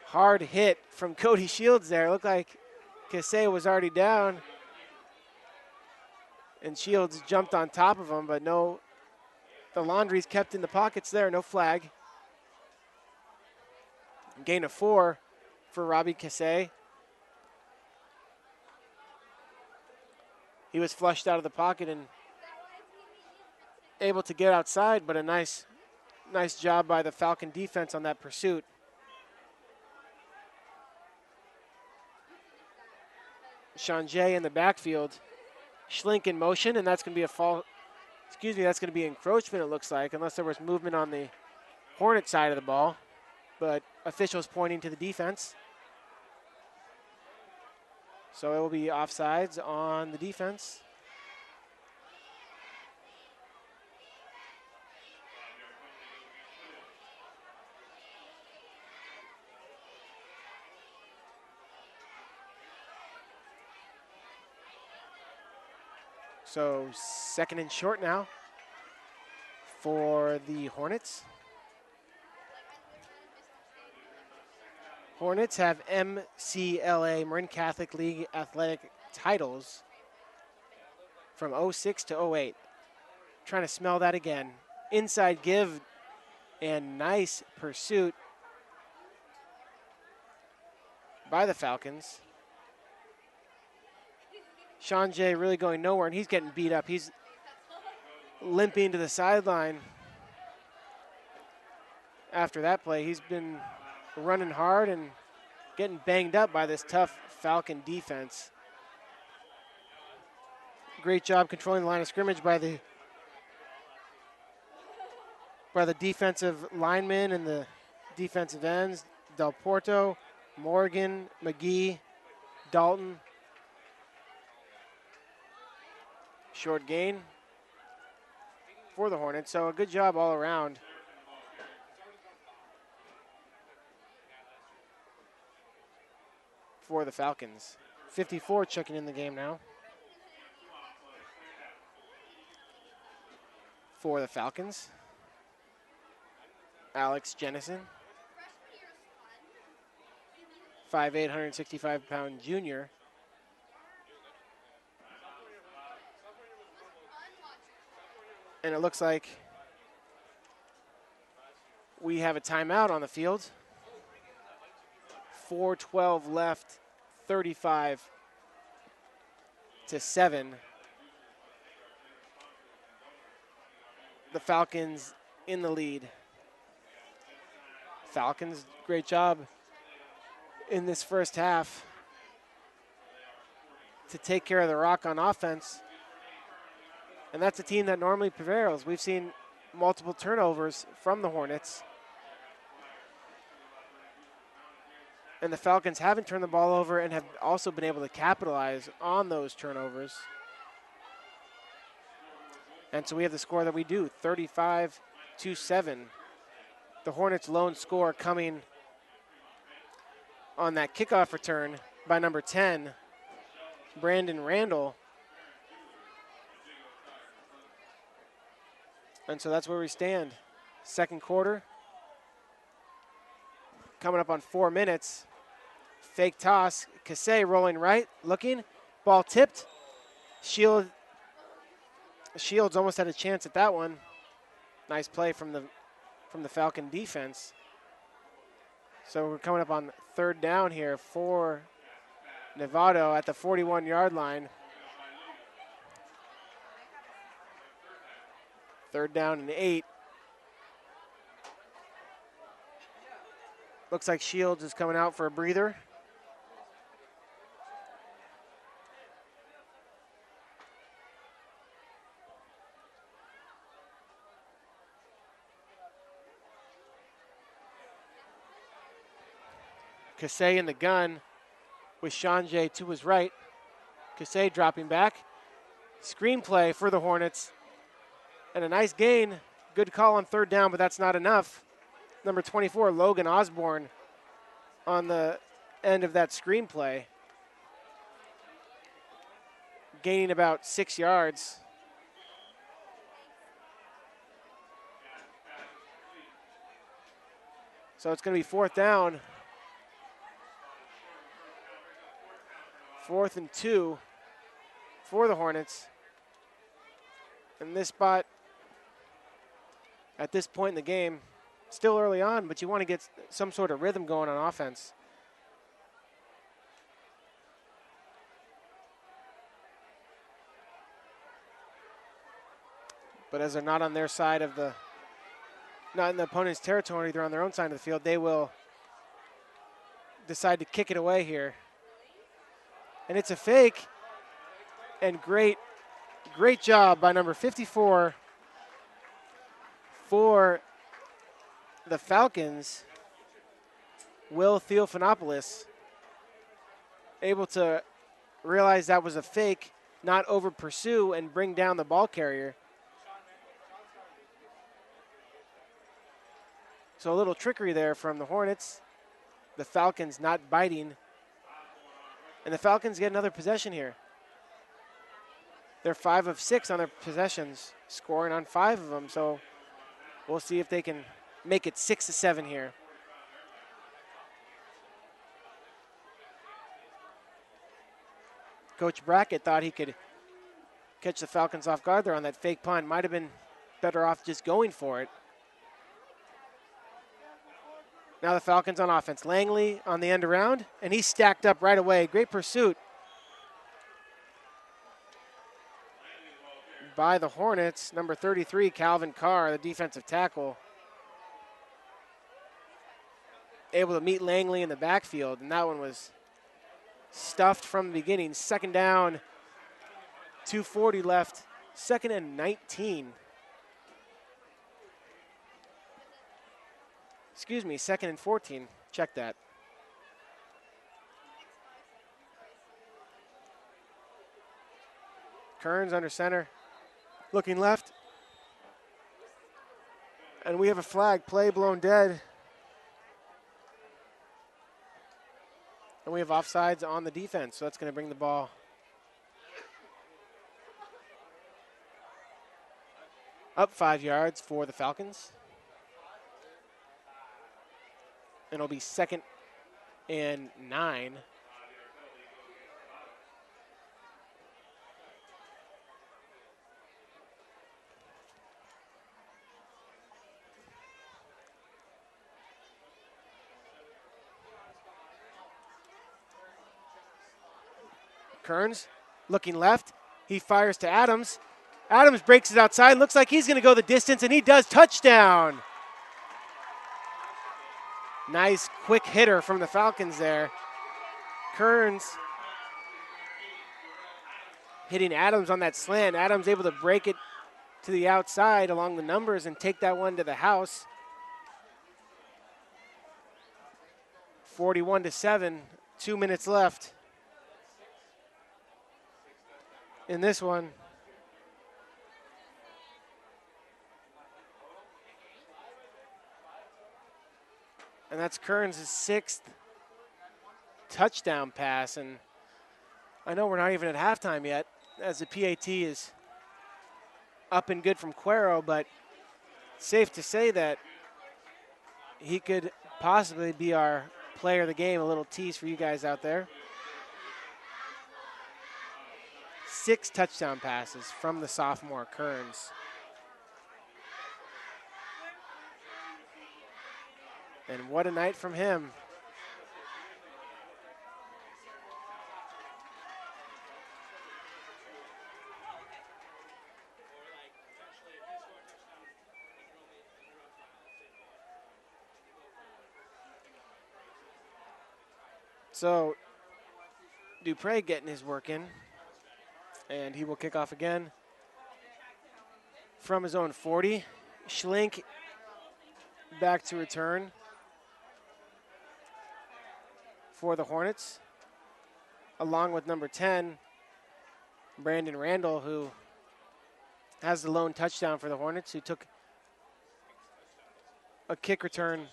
hard hit from Cody Shields there. Looked like Cassay was already down, and Shields jumped on top of him, but no, the laundry's kept in the pockets there, no flag. Gain of 4 for Robbie Cassay. He was flushed out of the pocket and able to get outside, but a nice job by the Falcon defense on that pursuit. Sean Jay in the backfield. Schlink in motion, and that's going to be that's going to be encroachment, it looks like, unless there was movement on the Hornet side of the ball, but officials pointing to the defense. So it will be offsides on the defense. So 2nd and short now for the Hornets. Hornets have MCLA, Marin Catholic League athletic titles from 06 to 08. Trying to smell that again. Inside give and nice pursuit by the Falcons. Sean Jay really going nowhere, and he's getting beat up. He's limping to the sideline after that play. He's been running hard and getting banged up by this tough Falcon defense. Great job controlling the line of scrimmage by the defensive linemen and the defensive ends. Del Porto, Morgan, McGee, Dalton. Short gain for the Hornets, so a good job all around. For the Falcons. 54 checking in the game now. For the Falcons, Alex Jennison, 5'8", 165-pound junior. And it looks like we have a timeout on the field. 4:12 left, 35-7. The Falcons in the lead. Falcons, great job in this first half to take care of the rock on offense. And that's a team that normally prevails. We've seen multiple turnovers from the Hornets. And the Falcons haven't turned the ball over and have also been able to capitalize on those turnovers. And so we have the score that we do, 35-7. The Hornets' lone score coming on that kickoff return by number 10, Brandon Randall. And so that's where we stand. Second quarter. Coming up on 4 minutes. Fake toss. Cassay rolling right, looking. Ball tipped. Shields almost had a chance at that one. Nice play from the Falcon defense. So we're coming up on 3rd down here for Novato at the 41-yard line. 3rd down and 8. Looks like Shields is coming out for a breather. Cassay in the gun with Shanjay to his right. Cassay dropping back. Screenplay for the Hornets. And a nice gain. Good call on 3rd down, but that's not enough. Number 24, Logan Osborne, on the end of that screenplay. Gaining about 6 yards. So it's going to be 4th down. 4th and 2 for the Hornets. And this spot, at this point in the game, still early on, but you want to get some sort of rhythm going on offense. But as they're not on their side of the, not in the opponent's territory, they're on their own side of the field, they will decide to kick it away here. And it's a fake, and great job by number 54 for the Falcons, Will Theophanopoulos, able to realize that was a fake, not over pursue and bring down the ball carrier. So a little trickery there from the Hornets. The Falcons not biting. And the Falcons get another possession here. They're 5 of 6 on their possessions, scoring on 5 of them. So we'll see if they can make it 6-7 here. Coach Brackett thought he could catch the Falcons off guard there on that fake punt. Might have been better off just going for it. Now the Falcons on offense. Langley on the end around, and he's stacked up right away. Great pursuit by the Hornets. Number 33, Calvin Carr, the defensive tackle, able to meet Langley in the backfield, and that one was stuffed from the beginning. 2nd down, 2:40 left, 2nd and 19. Excuse me, 2nd and 14. Check that. Kearns under center, looking left. And we have a flag, play blown dead. And we have offsides on the defense, so that's going to bring the ball up 5 yards for the Falcons. And it'll be 2nd and 9. Kearns looking left. He fires to Adams. Adams breaks it outside. Looks like he's going to go the distance, and he does. Touchdown. Nice quick hitter from the Falcons there. Kearns hitting Adams on that slant. Adams able to break it to the outside along the numbers and take that one to the house. 41-7, 2 minutes left in this one. And that's Kearns' 6th touchdown pass. And I know we're not even at halftime yet, as the PAT is up and good from Cuero, but safe to say that he could possibly be our player of the game. A little tease for you guys out there. 6 touchdown passes from the sophomore Kearns. And what a night from him. So Dupre getting his work in, and he will kick off again from his own 40. Schlink back to return for the Hornets, along with number 10, Brandon Randall, who has the lone touchdown for the Hornets, who took a kick return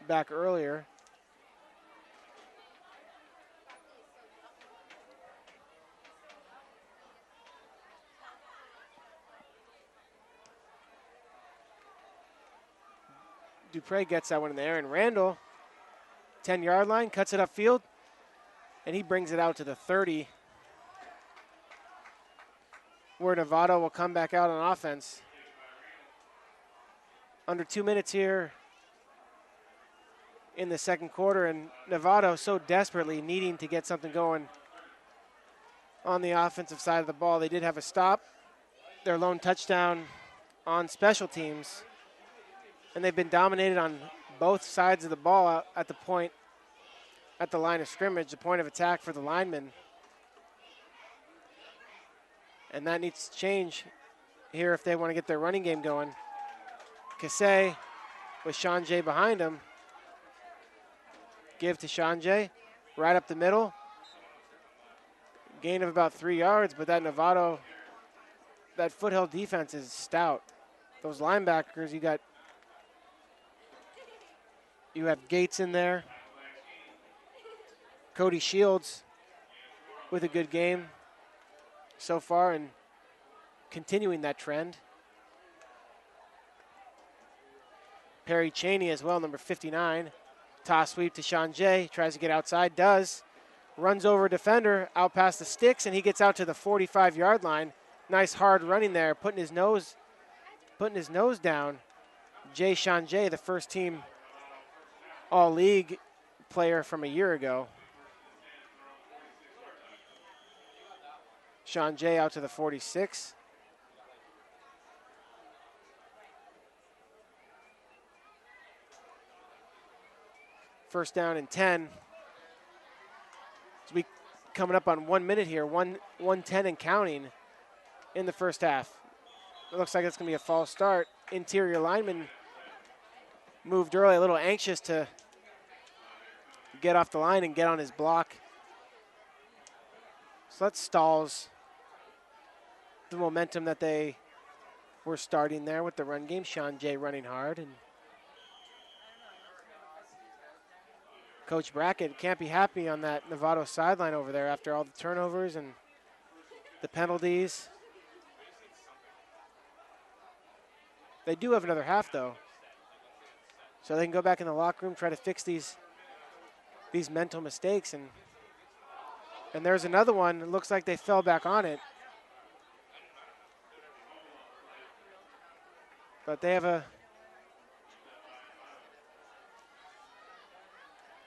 back earlier. Dupre gets that one in there, and Randall, 10-yard line, cuts it upfield, and he brings it out to the 30, where Novato will come back out on offense. Under 2 minutes here in the second quarter, and Novato so desperately needing to get something going on the offensive side of the ball. They did have a stop, their lone touchdown on special teams, and they've been dominated on both sides of the ball at the point, at the line of scrimmage, the point of attack for the linemen. And that needs to change here if they want to get their running game going. Kassé with Sanjay behind him. Give to Sanjay, right up the middle. Gain of about 3 yards, but that Novato, that Foothill defense is stout. Those linebackers, you have Gates in there. Cody Shields with a good game so far and continuing that trend. Perry Cheney as well, number 59. Toss sweep to Sanjay, tries to get outside, does. Runs over a defender, out past the sticks, and he gets out to the 45-yard line. Nice hard running there, putting his nose down. Jay Sanjay, the first team All-League player from a year ago. Sanjay out to the 46. First down and 10. So we coming up on 1 minute here, 1:10 and counting in the first half. It looks like it's going to be a false start. Interior lineman moved early, a little anxious to get off the line and get on his block. So that stalls the momentum that they were starting there with the run game. Sanjay running hard, and Coach Brackett can't be happy on that Novato sideline over there after all the turnovers and the penalties. They do have another half, though. So they can go back in the locker room, try to fix these mental mistakes. And there's another one. It looks like they fell back on it. But they have a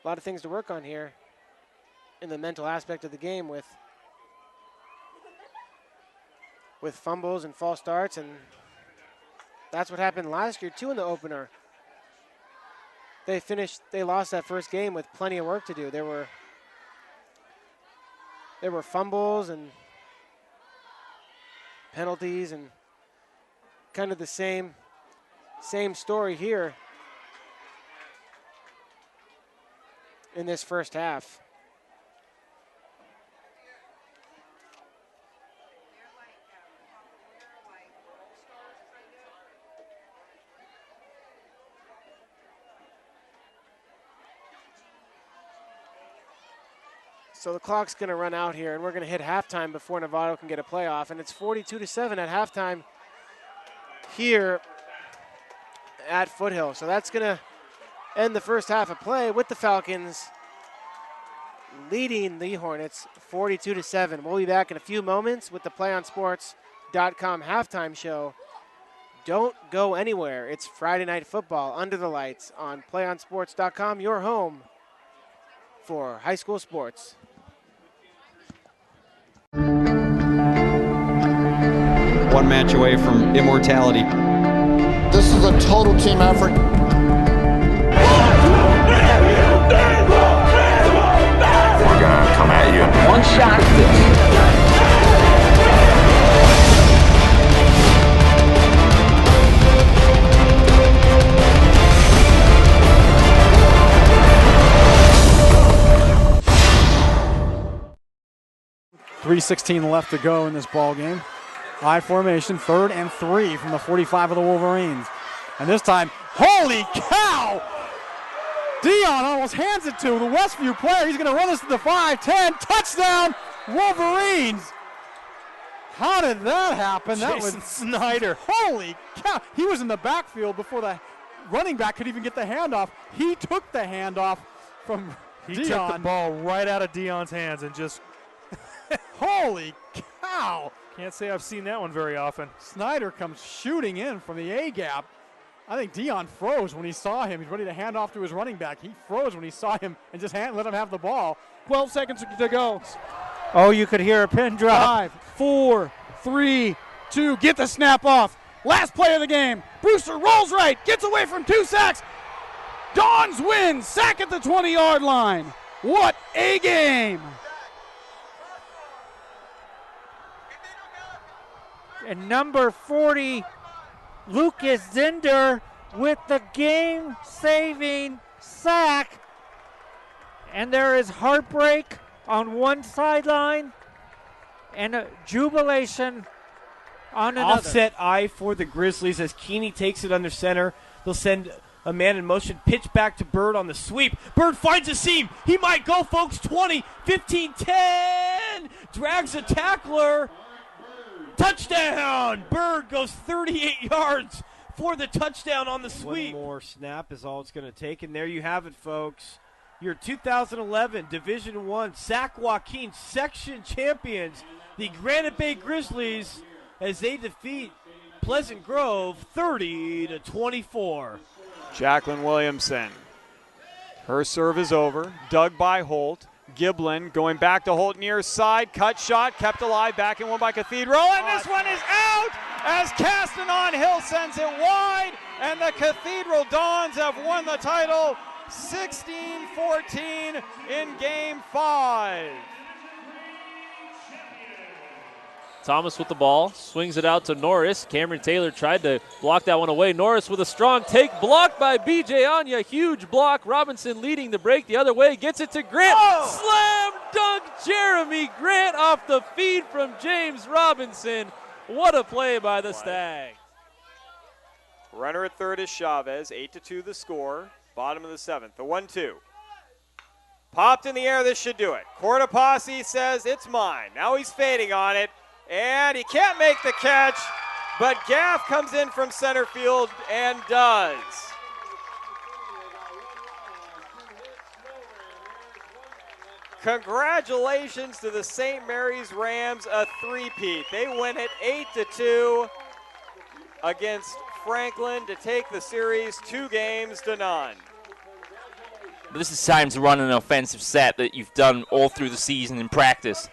lot of things to work on here in the mental aspect of the game with fumbles and false starts, and that's what happened last year too in the opener. They lost that first game with plenty of work to do. There were fumbles and penalties, and kind of the same story here in this first half. So the clock's going to run out here, and we're going to hit halftime before Novato can get a playoff, and it's 42-7 at halftime here at Foothill. So that's going to end the first half of play with the Falcons leading the Hornets 42-7. We'll be back in a few moments with the PlayOnSports.com halftime show. Don't go anywhere. It's Friday Night Football under the lights on PlayOnSports.com, your home for high school sports. One match away from immortality. This is a total team effort. We're gonna come at you. One shot. 3:16 left to go in this ball game. I formation, 3rd and 3 from the 45 of the Wolverines. And this time, holy cow! Dion almost hands it to the Westview player. He's going to run this to the 5-10. Touchdown, Wolverines! How did that happen? That was Snyder. Holy cow! He was in the backfield before the running back could even get the handoff. He took the handoff from Dion. He took the ball right out of Dion's hands and just... Holy cow! Can't say I've seen that one very often. Snyder comes shooting in from the A-gap. I think Dion froze when he saw him. He's ready to hand off to his running back. He froze when he saw him and just let him have the ball. 12 seconds to go. Oh, you could hear a pin drop. 5, 4, 3, 2. Get the snap off. Last play of the game. Brewster rolls right. Gets away from 2 sacks. Dons win. Sack at the 20-yard line. What a game. And number 40, Lucas Zinder, with the game-saving sack. And there is heartbreak on one sideline and a jubilation on another. Offset eye for the Grizzlies as Keeney takes it under center. They'll send a man in motion, pitch back to Bird on the sweep. Bird finds a seam. He might go, folks. 20, 15, 10. Drags a tackler. Touchdown! Bird goes 38 yards for the touchdown on the sweep. One more snap is all it's going to take. And there you have it, folks. Your 2011 Division I Sac Joaquin section champions, the Granite Bay Grizzlies, as they defeat Pleasant Grove 30-24. Jacqueline Williamson. Her serve is over. Dug by Holt. Giblin going back to Holt near side. Cut shot. Kept alive. Back and one by Cathedral. And this one is out as Castanon Hill sends it wide. And the Cathedral Dons have won the title 16-14 in Game 5. Thomas with the ball, swings it out to Norris. Cameron Taylor tried to block that one away. Norris with a strong take, blocked by B.J. Anya. Huge block. Robinson leading the break the other way, gets it to Grant. Slam dunk Jeremy Grant off the feed from James Robinson. What a play by the Stag. Runner at third is Chavez. 8-2 the score. Bottom of the seventh. The 1-2. Popped in the air. This should do it. Cortopassi says it's mine. Now he's fading on it. And he can't make the catch, but Gaff comes in from center field and does. Congratulations to the St. Mary's Rams, a three-peat. They win it 8-2 against Franklin to take the series 2-0. But this is time to run an offensive set that you've done all through the season in practice.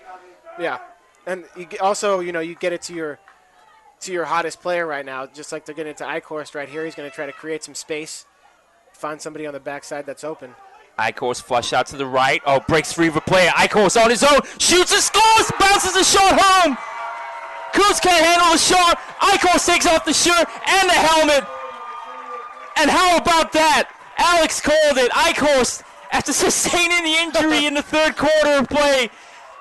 Yeah. And you also, you get it to your hottest player right now, just like they're getting it to Eichhorst right here. He's going to try to create some space, find somebody on the backside that's open. Eichhorst flush out to the right. Oh, breaks free of a player. Eichhorst on his own, shoots and scores, bounces a shot home. Kuz can't handle the shot. Eichhorst takes off the shirt and the helmet. And how about that? Alex called it. Eichhorst, after sustaining the injury in the third quarter of play,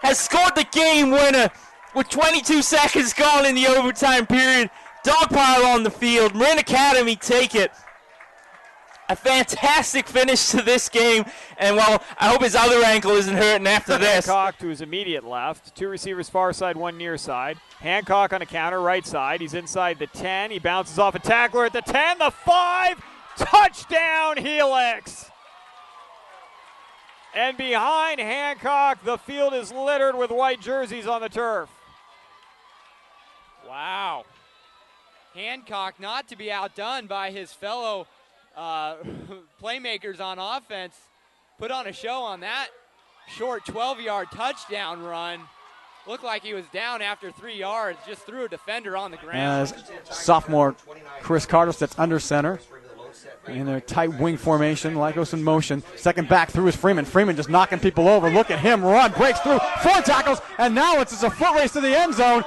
has scored the game winner with 22 seconds gone in the overtime period. Dogpile on the field. Marin Academy take it. A fantastic finish to this game. And, well, I hope his other ankle isn't hurting after this. Hancock to his immediate left. Two receivers far side, one near side. Hancock on a counter, right side. He's inside the 10. He bounces off a tackler at the 10. The 5. Touchdown, Helix. And behind Hancock, the field is littered with white jerseys on the turf. Wow. Hancock not to be outdone by his fellow playmakers on offense. Put on a show on that short 12-yard touchdown run. Looked like he was down after 3 yards, just threw a defender on the ground. As sophomore Chris Carter sits under center. In their tight wing formation, Lycos in motion. Second back through is Freeman. Freeman just knocking people over. Look at him run, breaks through, 4 tackles, and now it's just a foot race to the end zone.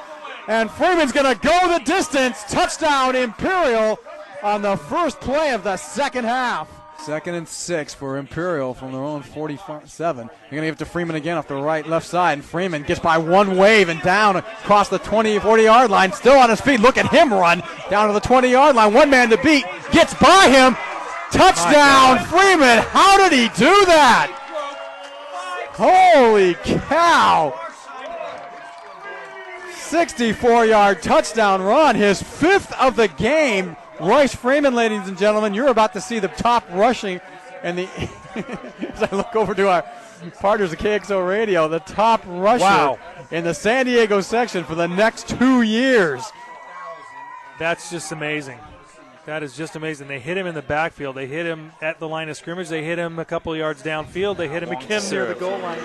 And Freeman's going to go the distance. Touchdown Imperial on the first play of the second half. 2nd and 6 for Imperial from their own 47. They're going to give it to Freeman again off the left side. And Freeman gets by one wave and down across the 40-yard line. Still on his feet. Look at him run down to the 20-yard line. One man to beat. Gets by him. Touchdown, Freeman. How did he do that? Holy cow. 64-yard touchdown run. His 5th of the game. Royce Freeman, ladies and gentlemen, you're about to see the top rushing, and as I look over to our partners at KXO Radio, the top rusher in the San Diego section for the next 2 years. That's just amazing. That is just amazing. They hit him in the backfield. They hit him at the line of scrimmage. They hit him a couple of yards downfield. They hit him again near the goal line.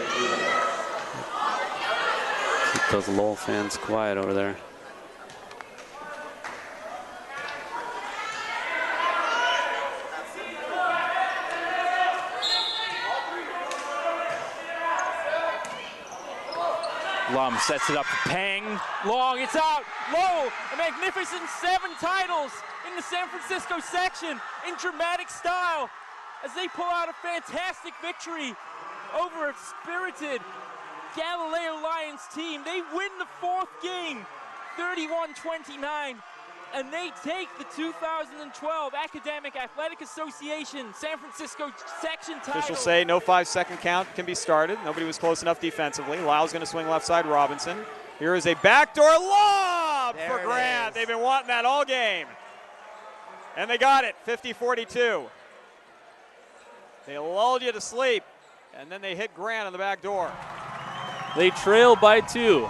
Keep those Lowell fans quiet over there. Lum sets it up for Pang. Long, it's out. Low, a magnificent 7 titles in the San Francisco section in dramatic style as they pull out a fantastic victory over a spirited Galileo Lions team. They win the fourth game, 31-29, and they take the 2012 Academic Athletic Association San Francisco section title. Officials say no 5-second count can be started. Nobody was close enough defensively. Lyle's going to swing left side, Robinson. Here is a backdoor lob for Grant. They've been wanting that all game. And they got it, 50-42. They lulled you to sleep, and then they hit Grant on the back door. They trail by 2.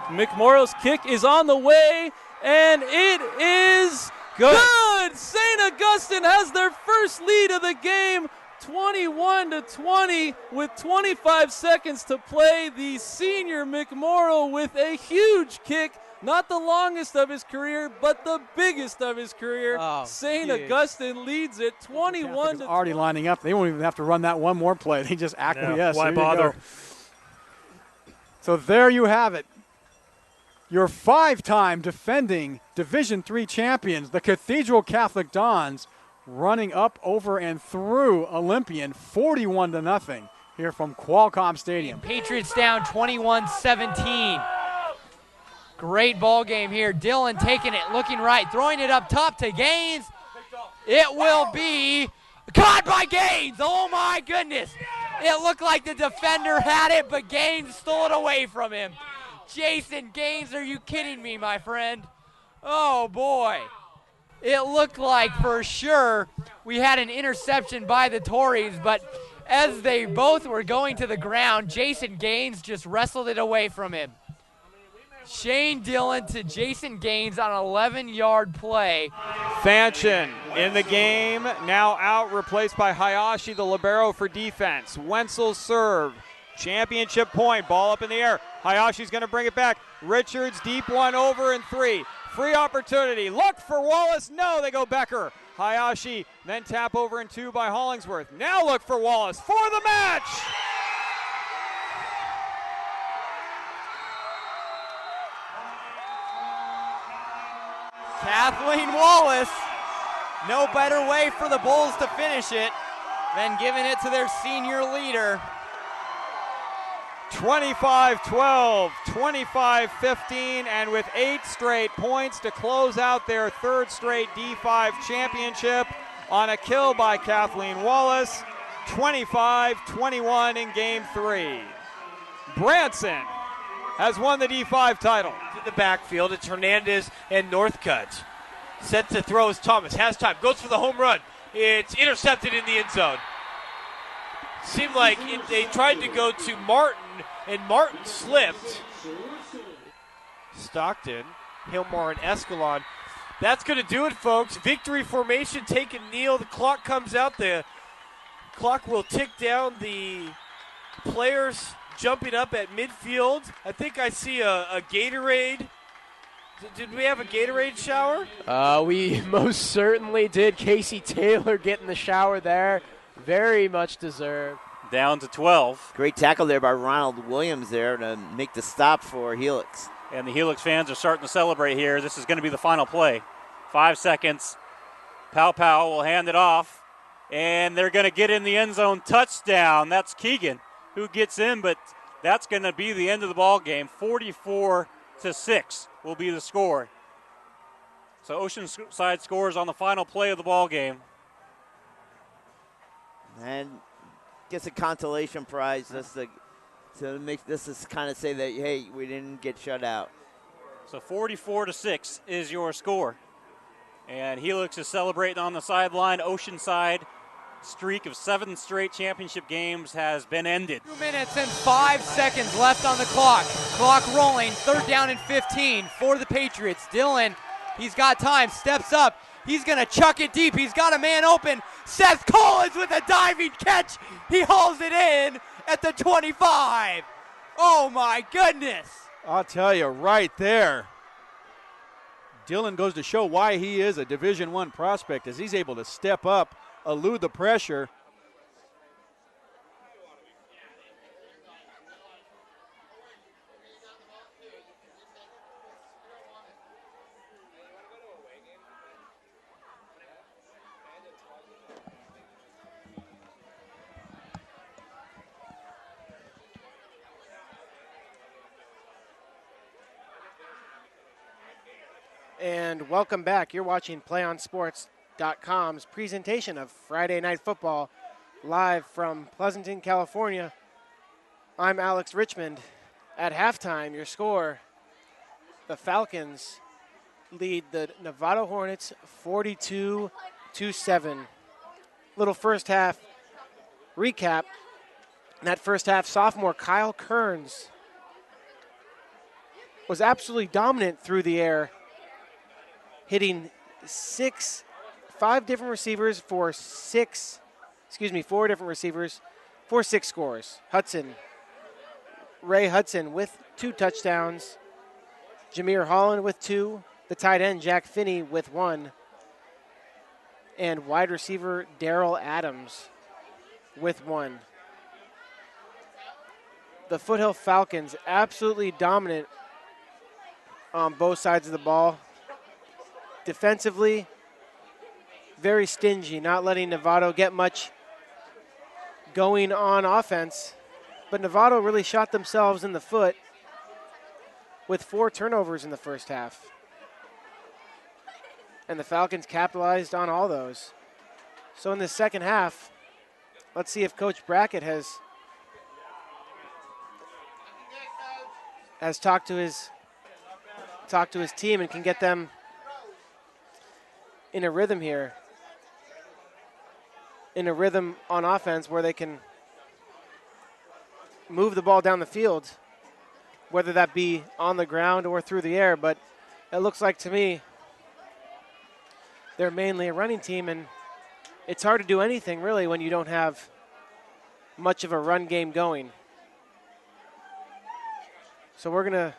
McMorrow's kick is on the way, and it is good. St. Augustine has their first lead of the game, 21-20, with 25 seconds to play. The senior McMorrow with a huge kick, not the longest of his career, but the biggest of his career. St. Augustine leads it 21-20. Already lining up. They won't even have to run that one more play. They just acquiesce. Why bother? So there you have it. Your 5-time defending Division III champions, the Cathedral Catholic Dons, running up over and through Olympian 41-0 here from Qualcomm Stadium. Patriots down 21-17. Great ball game here. Dylan taking it, looking right, throwing it up top to Gaines. It will be caught by Gaines. Oh my goodness. It looked like the defender had it, but Gaines stole it away from him. Jason Gaines, are you kidding me, my friend? Oh boy. It looked like for sure we had an interception by the Tories, but as they both were going to the ground, Jason Gaines just wrestled it away from him. Shane Dillon to Jason Gaines on an 11-yard play. Fanchen in the game, now out, replaced by Hayashi, the libero for defense. Wenzel serve, championship point, ball up in the air. Hayashi's going to bring it back. Richards, deep one over and 3. Free opportunity, look for Wallace, no, they go Becker. Hayashi, then tap over and 2 by Hollingsworth. Now look for Wallace for the match. Kathleen Wallace, no better way for the Bulls to finish it than giving it to their senior leader. 25-12, 25-15, and with 8 straight points to close out their 3rd straight D5 championship on a kill by Kathleen Wallace, 25-21 in Game 3. Branson has won the D5 title. To the backfield, it's Hernandez and Northcutt. Set to throw is Thomas, has time, goes for the home run. It's intercepted in the end zone. Seemed like they tried to go to Martin, and Martin slipped. Stockton, Hillmore, and Escalon. That's going to do it, folks. Victory formation, take a kneel. The clock comes out. The clock will tick down. The players jumping up at midfield. I think I see a Gatorade. Did we have a Gatorade shower? We most certainly did. Casey Taylor getting the shower there. Very much deserved. Down to 12. Great tackle there by Ronald Williams there to make the stop for Helix. And the Helix fans are starting to celebrate here. This is going to be the final play. 5 seconds. Pow will hand it off. And they're going to get in the end zone. Touchdown. That's Keegan who gets in, but that's going to be the end of the ball game. 44-6 will be the score. So Oceanside scores on the final play of the ball game. And gets a consolation prize just to make this is kind of say that, hey, we didn't get shut out. So 44-6 is your score. And Helix is celebrating on the sideline. Oceanside streak of 7 straight championship games has been ended. 2 minutes and 5 seconds left on the clock. Clock rolling, 3rd down and 15 for the Patriots. Dylan, he's got time, steps up. He's going to chuck it deep. He's got a man open. Seth Collins with a diving catch. He hauls it in at the 25. Oh, my goodness. I'll tell you right there. Dylan goes to show why he is a Division I prospect as he's able to step up, elude the pressure. And welcome back. You're watching PlayOnSports.com's presentation of Friday Night Football live from Pleasanton, California. I'm Alex Richmond. At halftime, your score, the Falcons lead the Novato Hornets 42-7. Little first half recap. In that first half, sophomore Kyle Kearns was absolutely dominant through the air, hitting four different receivers for six scores. Ray Hudson with 2 touchdowns, Jameer Holland with 2, the tight end Jack Finney with 1, and wide receiver Daryl Adams with 1. The Foothill Falcons absolutely dominant on both sides of the ball. Defensively, very stingy, not letting Novato get much going on offense. But Novato really shot themselves in the foot with 4 turnovers in the first half. And the Falcons capitalized on all those. So in the second half, let's see if Coach Brackett has talked to his team and can get them in a rhythm here. In a rhythm on offense where they can move the ball down the field, whether that be on the ground or through the air. But it looks like to me they're mainly a running team, and it's hard to do anything really when you don't have much of a run game going. So we're going to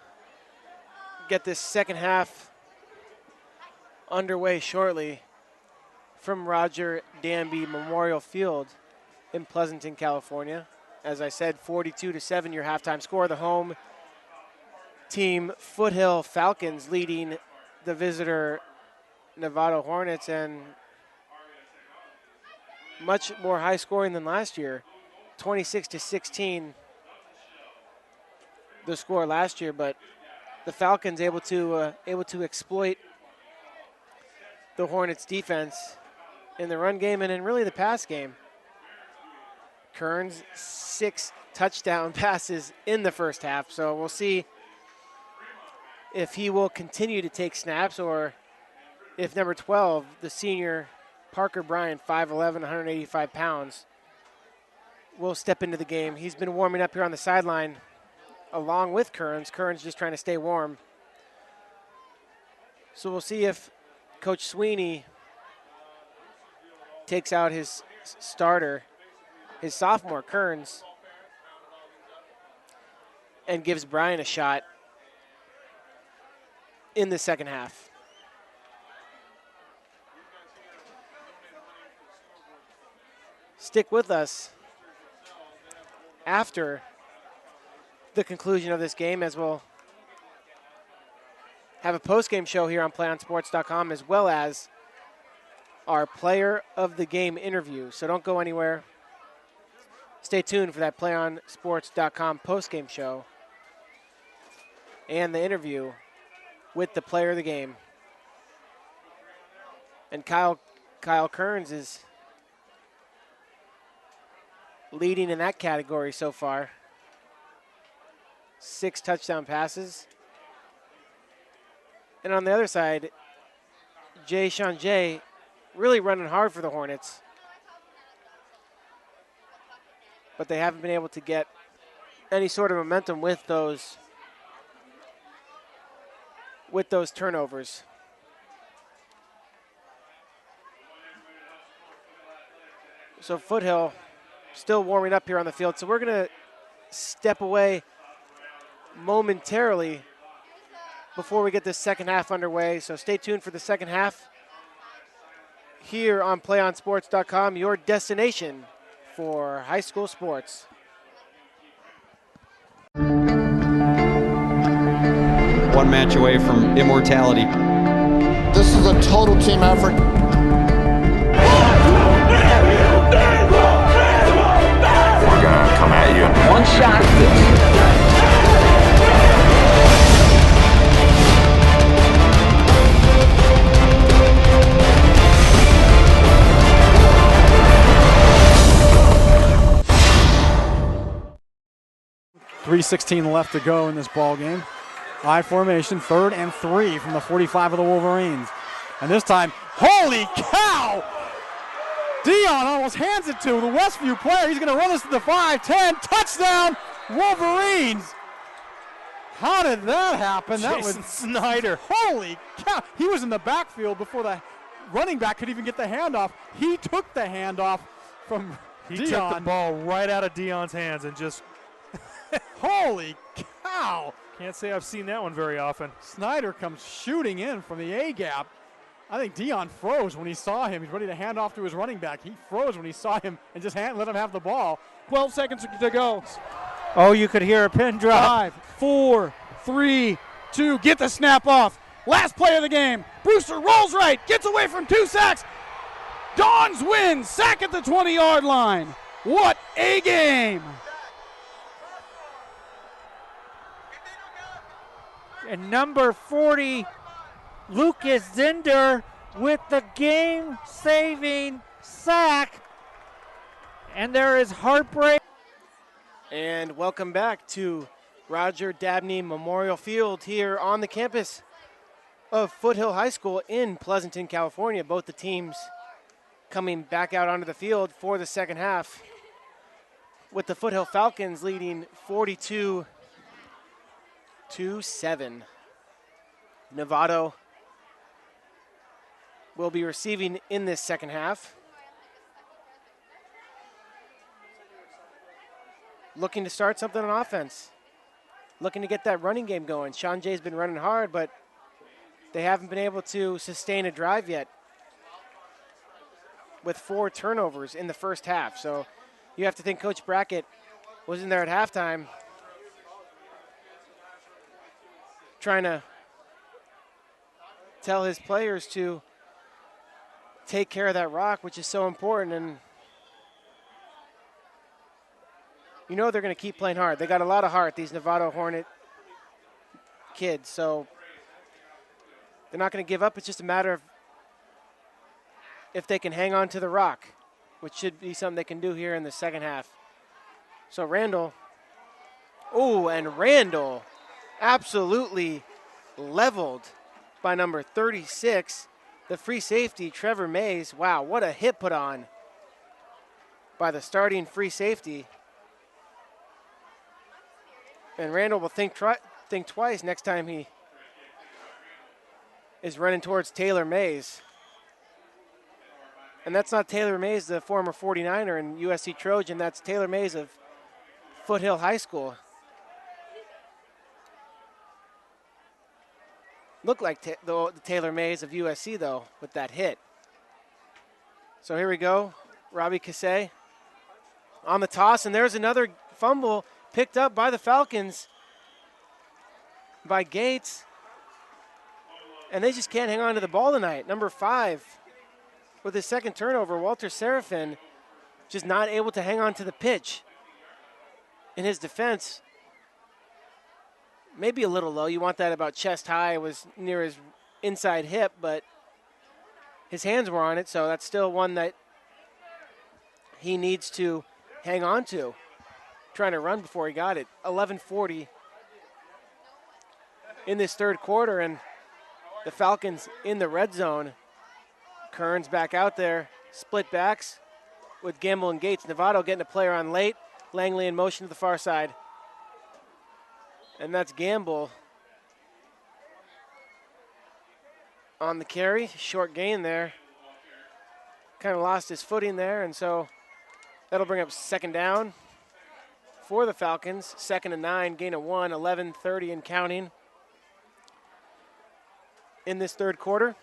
get this second half underway shortly from Roger Danby Memorial Field in Pleasanton, California. As I said, 42-7 your halftime score. The home team Foothill Falcons leading the visitor Novato Hornets, and much more high scoring than last year. 26-16 the score last year, but the Falcons able to exploit the Hornets defense in the run game and in really the pass game. Kearns 6 touchdown passes in the first half, so we'll see if he will continue to take snaps or if number 12, the senior Parker Bryant, 5'11", 185 pounds, will step into the game. He's been warming up here on the sideline along with Kearns. Kearns just trying to stay warm. So we'll see if Coach Sweeney takes out his starter, his sophomore Kearns, and gives Bryant a shot in the second half. Stick with us after the conclusion of this game, as we'll have a post-game show here on PlayOnSports.com, as well as our player of the game interview. So don't go anywhere. Stay tuned for that PlayOnSports.com post-game show and the interview with the player of the game. And Kyle Kearns is leading in that category so far. 6 touchdown passes. And on the other side, Sean Jay really running hard for the Hornets. But they haven't been able to get any sort of momentum with those turnovers. So Foothill still warming up here on the field. So we're going to step away momentarily before we get this second half underway. So stay tuned for the second half here on PlayOnSports.com, your destination for high school sports. One match away from immortality. This is a total team effort. We're gonna come at you. One shot. 3:16 left to go in this ball game. I formation, 3rd and 3 from the 45 of the Wolverines. And this time, holy cow! Dion almost hands it to the Westview player. He's going to run this to the 5-10. Touchdown, Wolverines! How did that happen? That was Snyder. Holy cow! He was in the backfield before the running back could even get the handoff. He took the handoff from He Dion. took the ball right out of Dion's hands and just Holy cow! can't say I've seen that one very often. Snyder comes shooting in from the A-gap. I think Dion froze when he saw him. He's ready to hand off to his running back. He froze when he saw him and just let him have the ball. 12 seconds to go. Oh, you could hear a pin drop. 5, 4, 3, 2. Get the snap off. Last play of the game. Brewster rolls right. Gets away from 2 sacks. Dons win. Sack at the 20-yard line. What a game. And number 40, Lucas Zinder with the game-saving sack. And there is heartbreak. And welcome back to Roger Dabney Memorial Field here on the campus of Foothill High School in Pleasanton, California. Both the teams coming back out onto the field for the second half, with the Foothill Falcons leading 42-7. Novato will be receiving in this second half. Looking to start something on offense. Looking to get that running game going. Sean Jay's been running hard, but they haven't been able to sustain a drive yet with 4 turnovers in the first half. So you have to think Coach Brackett was in there at halftime trying to tell his players to take care of that rock, which is so important. And you know they're going to keep playing hard. They got a lot of heart, these Novato Hornet kids. So they're not going to give up. It's just a matter of if they can hang on to the rock, which should be something they can do here in the second half. So Randall, and Randall absolutely leveled by number 36, the free safety, Trevor Mays. Wow, what a hit put on by the starting free safety. And Randall will think twice next time he is running towards Taylor Mays. And that's not Taylor Mays, the former 49er and USC Trojan. That's Taylor Mays of Foothill High School. Looked like the Taylor Mays of USC, though, with that hit. So here we go. Robbie Cassay on the toss, and there's another fumble picked up by the Falcons, by Gates. And they just can't hang on to the ball tonight. Number 5, with his second turnover, Walter Serafin, just not able to hang on to the pitch. In his defense, maybe a little low. You want that about chest high. It was near his inside hip, but his hands were on it, so that's still one that he needs to hang on to. Trying to run before he got it. 11:40 in this third quarter, and the Falcons in the red zone. Kearns back out there. Split backs with Gamble and Gates. Novato getting a player on late. Langley in motion to the far side. And that's Gamble on the carry. Short gain there. Kind of lost his footing there, and so that'll bring up second down for the Falcons. 2nd and 9, gain of 1, 11:30 and counting in this third quarter.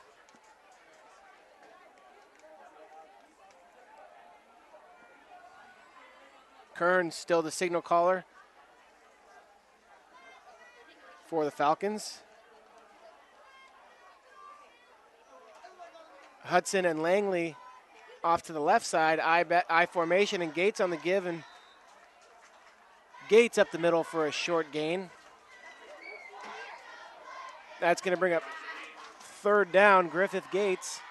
Kearns still the signal caller for the Falcons. Hudson and Langley off to the left side. I formation, and Gates on the give, and Gates up the middle for a short gain. That's going to bring up third down, Griffith Gates.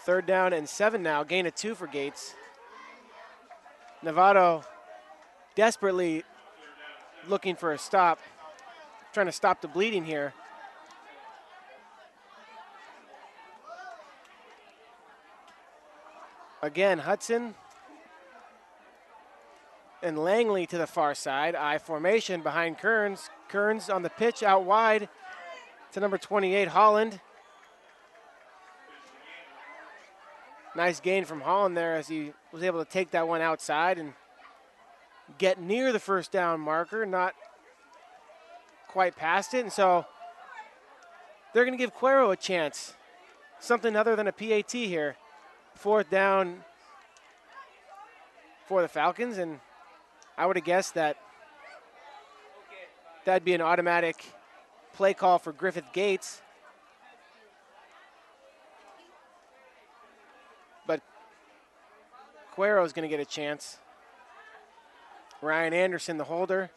3rd down and 7 now. Gain of 2 for Gates. Novato desperately looking for a stop, trying to stop the bleeding here. Again, Hudson and Langley to the far side. I formation behind Kearns. Kearns on the pitch out wide to number 28, Holland. Nice gain from Holland there as he was able to take that one outside and get near the 1st down marker, not quite past it. And so they're going to give Cuero a chance, something other than a PAT here. 4th down for the Falcons, and I would have guessed that that'd be an automatic play call for Griffith Gates. But Cuero's going to get a chance. Ryan Anderson, the holder.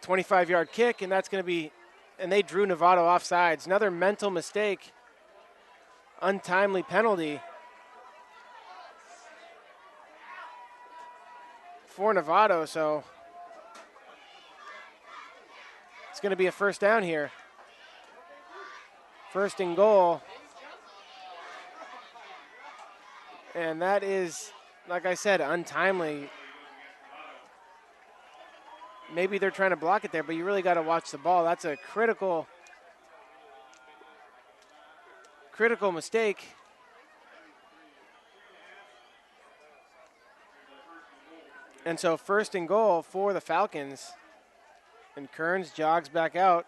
"25-yard kick, and that's going to be, and they drew Novato offsides. Another mental mistake, untimely penalty for Novato, so it's going to be a 1st down here. 1st and goal. And that is, like I said, untimely. Maybe they're trying to block it there, but you really got to watch the ball. That's a critical mistake. And so 1st and goal for the Falcons. And Kearns jogs back out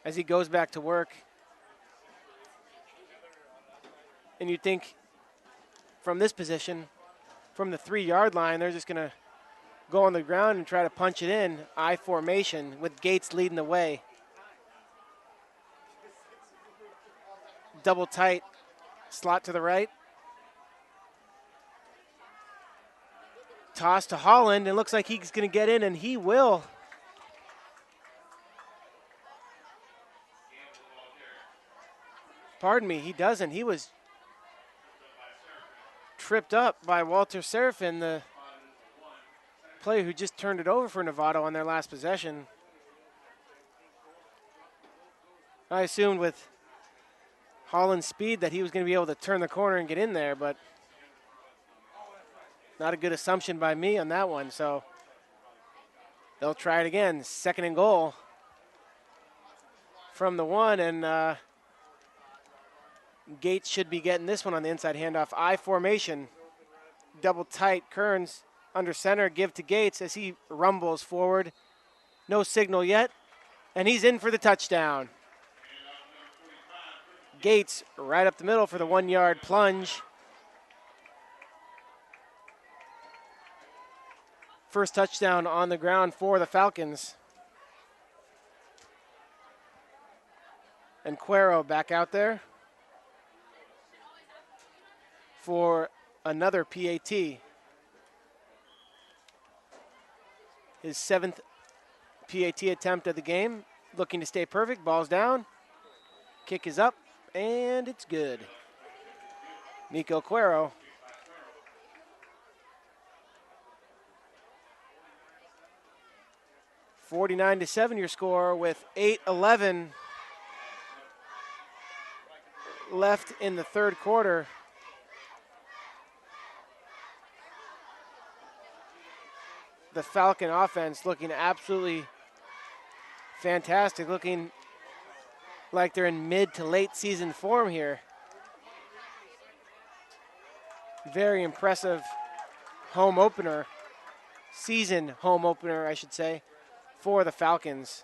as he goes back to work. And you'd think from this position, from the 3-yard line, they're just going to go on the ground and try to punch it in. I formation with Gates leading the way. Double tight, slot to the right. Toss to Holland, and looks like he's going to get in, and he will. Pardon me, he doesn't. He was tripped up by Walter Serafin, the player who just turned it over for Novato on their last possession. I assumed with Holland's speed that he was going to be able to turn the corner and get in there, but not a good assumption by me on that one. So they'll try it again. 2nd and goal from the 1, and Gates should be getting this one on the inside handoff. I formation, double tight. Kearns under center, give to Gates as he rumbles forward. No signal yet, and he's in for the touchdown. Gates right up the middle for the 1-yard plunge. First touchdown on the ground for the Falcons. And Cuero back out there for another PAT. His 7th PAT attempt of the game. Looking to stay perfect. Ball's down. Kick is up, and it's good. Nico Cuero. (49-7) your score with 8:11 left in the 3rd quarter. The Falcon offense looking absolutely fantastic, looking like they're in mid to late season form here. Very impressive home opener, season home opener, I should say, for the Falcons.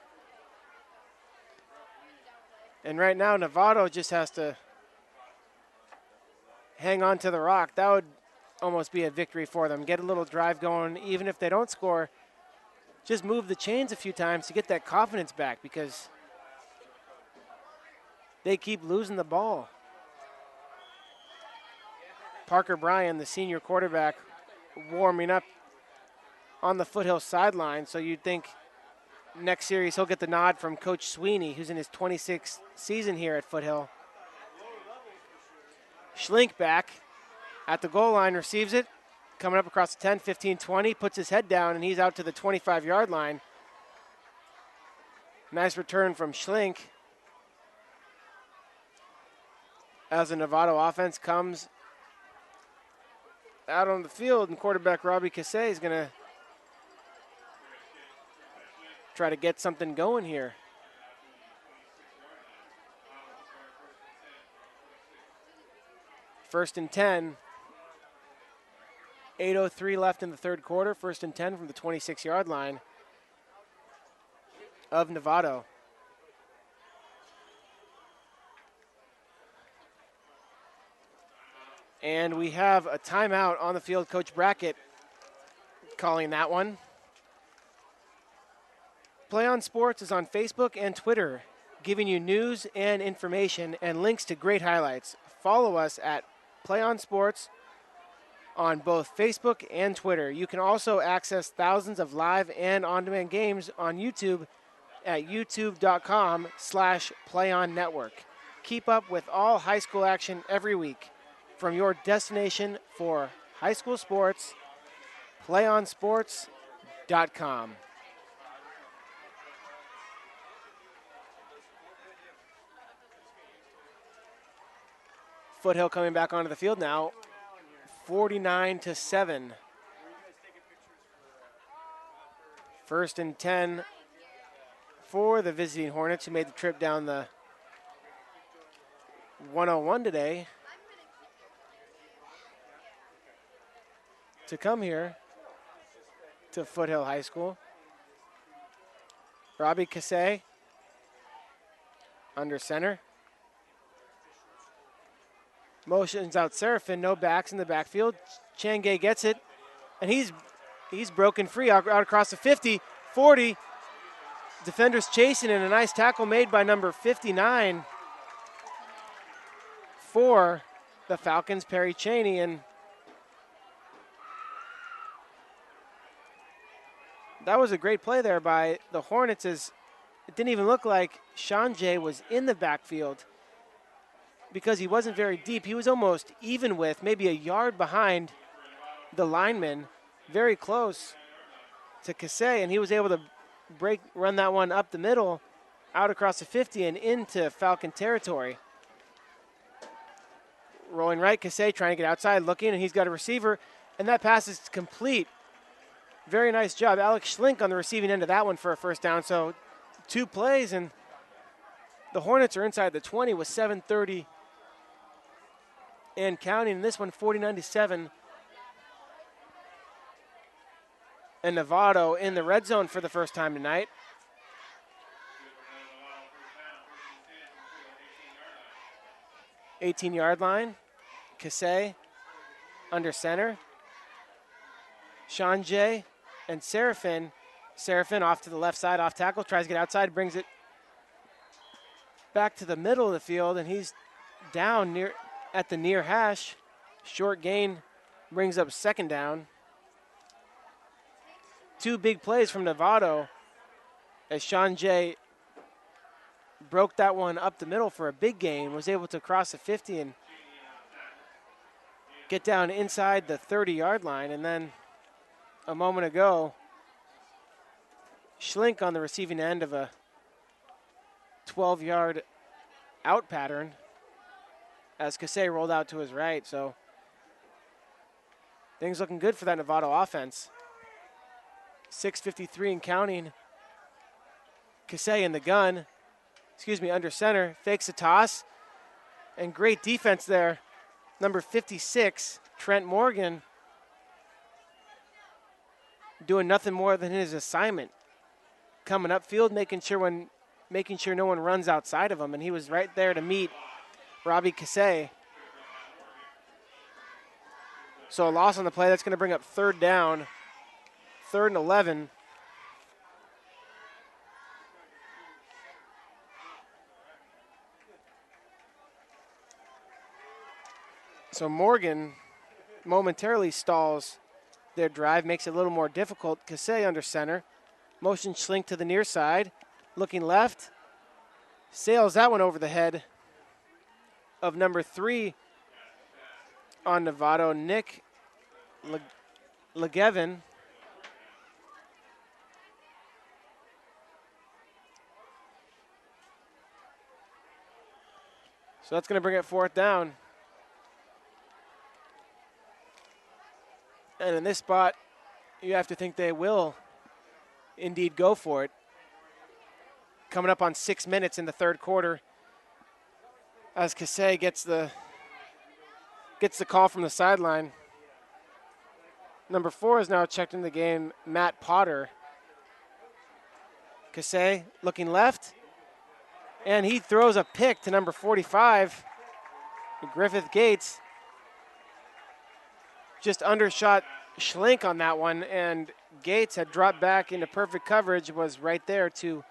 And right now, Novato just has to hang on to the rock. That would almost be a victory for them. Get a little drive going, even if they don't score. Just move the chains a few times to get that confidence back, because they keep losing the ball. Parker Bryan, the senior quarterback, warming up on the Foothill sideline, so you'd think next series he'll get the nod from Coach Sweeney, who's in his 26th season here at Foothill. Schlink back at the goal line, receives it, coming up across the 10, 15, 20, puts his head down, and he's out to the 25-yard line. Nice return from Schlink. As the Novato offense comes out on the field, and quarterback Robbie Cassay is going to try to get something going here. First and 10. 8:03 left in the third quarter. First and 10 from the 26-yard line of Novato. And we have a timeout on the field. Coach Brackett calling that one. Play On Sports is on Facebook and Twitter, giving you news and information and links to great highlights. Follow us at Play On Sports on both Facebook and Twitter. You can also access thousands of live and on-demand games on YouTube at youtube.com/playonnetwork. Keep up with all high school action every week from your destination for high school sports, playonsports.com. Foothill coming back onto the field now, 49-7. First and 10 for the visiting Hornets, who made the trip down the 101 today to come here to Foothill High School. Robbie Cassay under center. Motions out Seraphin, no backs in the backfield. Changay gets it, and he's broken free out across the 50, 40. Defenders chasing, and a nice tackle made by number 59 for the Falcons, Perry Cheney. And that was a great play there by the Hornets, as it didn't even look like Shanjay was in the backfield because he wasn't very deep. He was almost even with, maybe a yard behind the lineman, very close to Cassay, and he was able to run that one up the middle, out across the 50 and into Falcon territory. Rolling right, Cassay trying to get outside, looking, and he's got a receiver, and that pass is complete. Very nice job. Alex Schlink on the receiving end of that one for a first down. So 2 plays, and the Hornets are inside the 20 with 7:30 and counting. And this one 49-7. And Novato in the red zone for the first time tonight. $18-yard line. Cassay under center. Shanjay and Seraphin. Seraphin off to the left side, off tackle, tries to get outside, brings it back to the middle of the field, and he's down near at the near hash. Short gain brings up second down. 2 big plays from Novato as Shanjay broke that one up the middle for a big gain, was able to cross the 50 and get down inside the 30-yard line. And then a moment ago, Schlink on the receiving end of a 12-yard out pattern as Cassay rolled out to his right. So things looking good for that Novato offense. 6:53 and counting. Cassay in the gun, under center, fakes a toss, and great defense there. Number 56, Trent Morgan, doing nothing more than his assignment. Coming upfield, making sure no one runs outside of him, and he was right there to meet Robbie Cassay. So a loss on the play, that's going to bring up third down. 3rd and 11. So Morgan momentarily stalls their drive, makes it a little more difficult. Cassay under center. Motion Schlink to the near side. Looking left. Sails that one over the head of number 3 on Novato, Nick Legevin. So that's going to bring it 4th down. And in this spot, you have to think they will indeed go for it. Coming up on 6 minutes in the 3rd quarter, as Kassai gets the call from the sideline. Number 4 is now checked in the game, Matt Potter. Kassai looking left, and he throws a pick to number 45, Griffith Gates. Just undershot Schlink on that one, and Gates had dropped back into perfect coverage, was right there to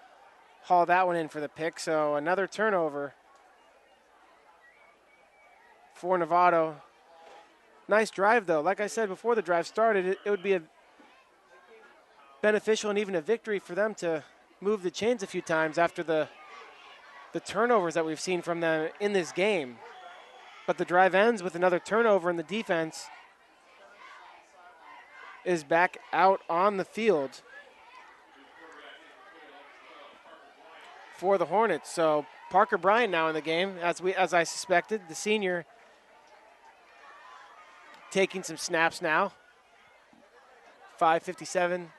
haul that one in for the pick. So another turnover for Novato. Nice drive, though. Like I said before the drive started, it would be a beneficial and even a victory for them to move the chains a few times after the turnovers that we've seen from them in this game. But the drive ends with another turnover, and the defense is back out on the field for the Hornets. So Parker Bryant now in the game, as I suspected, the senior taking some snaps now. 5:57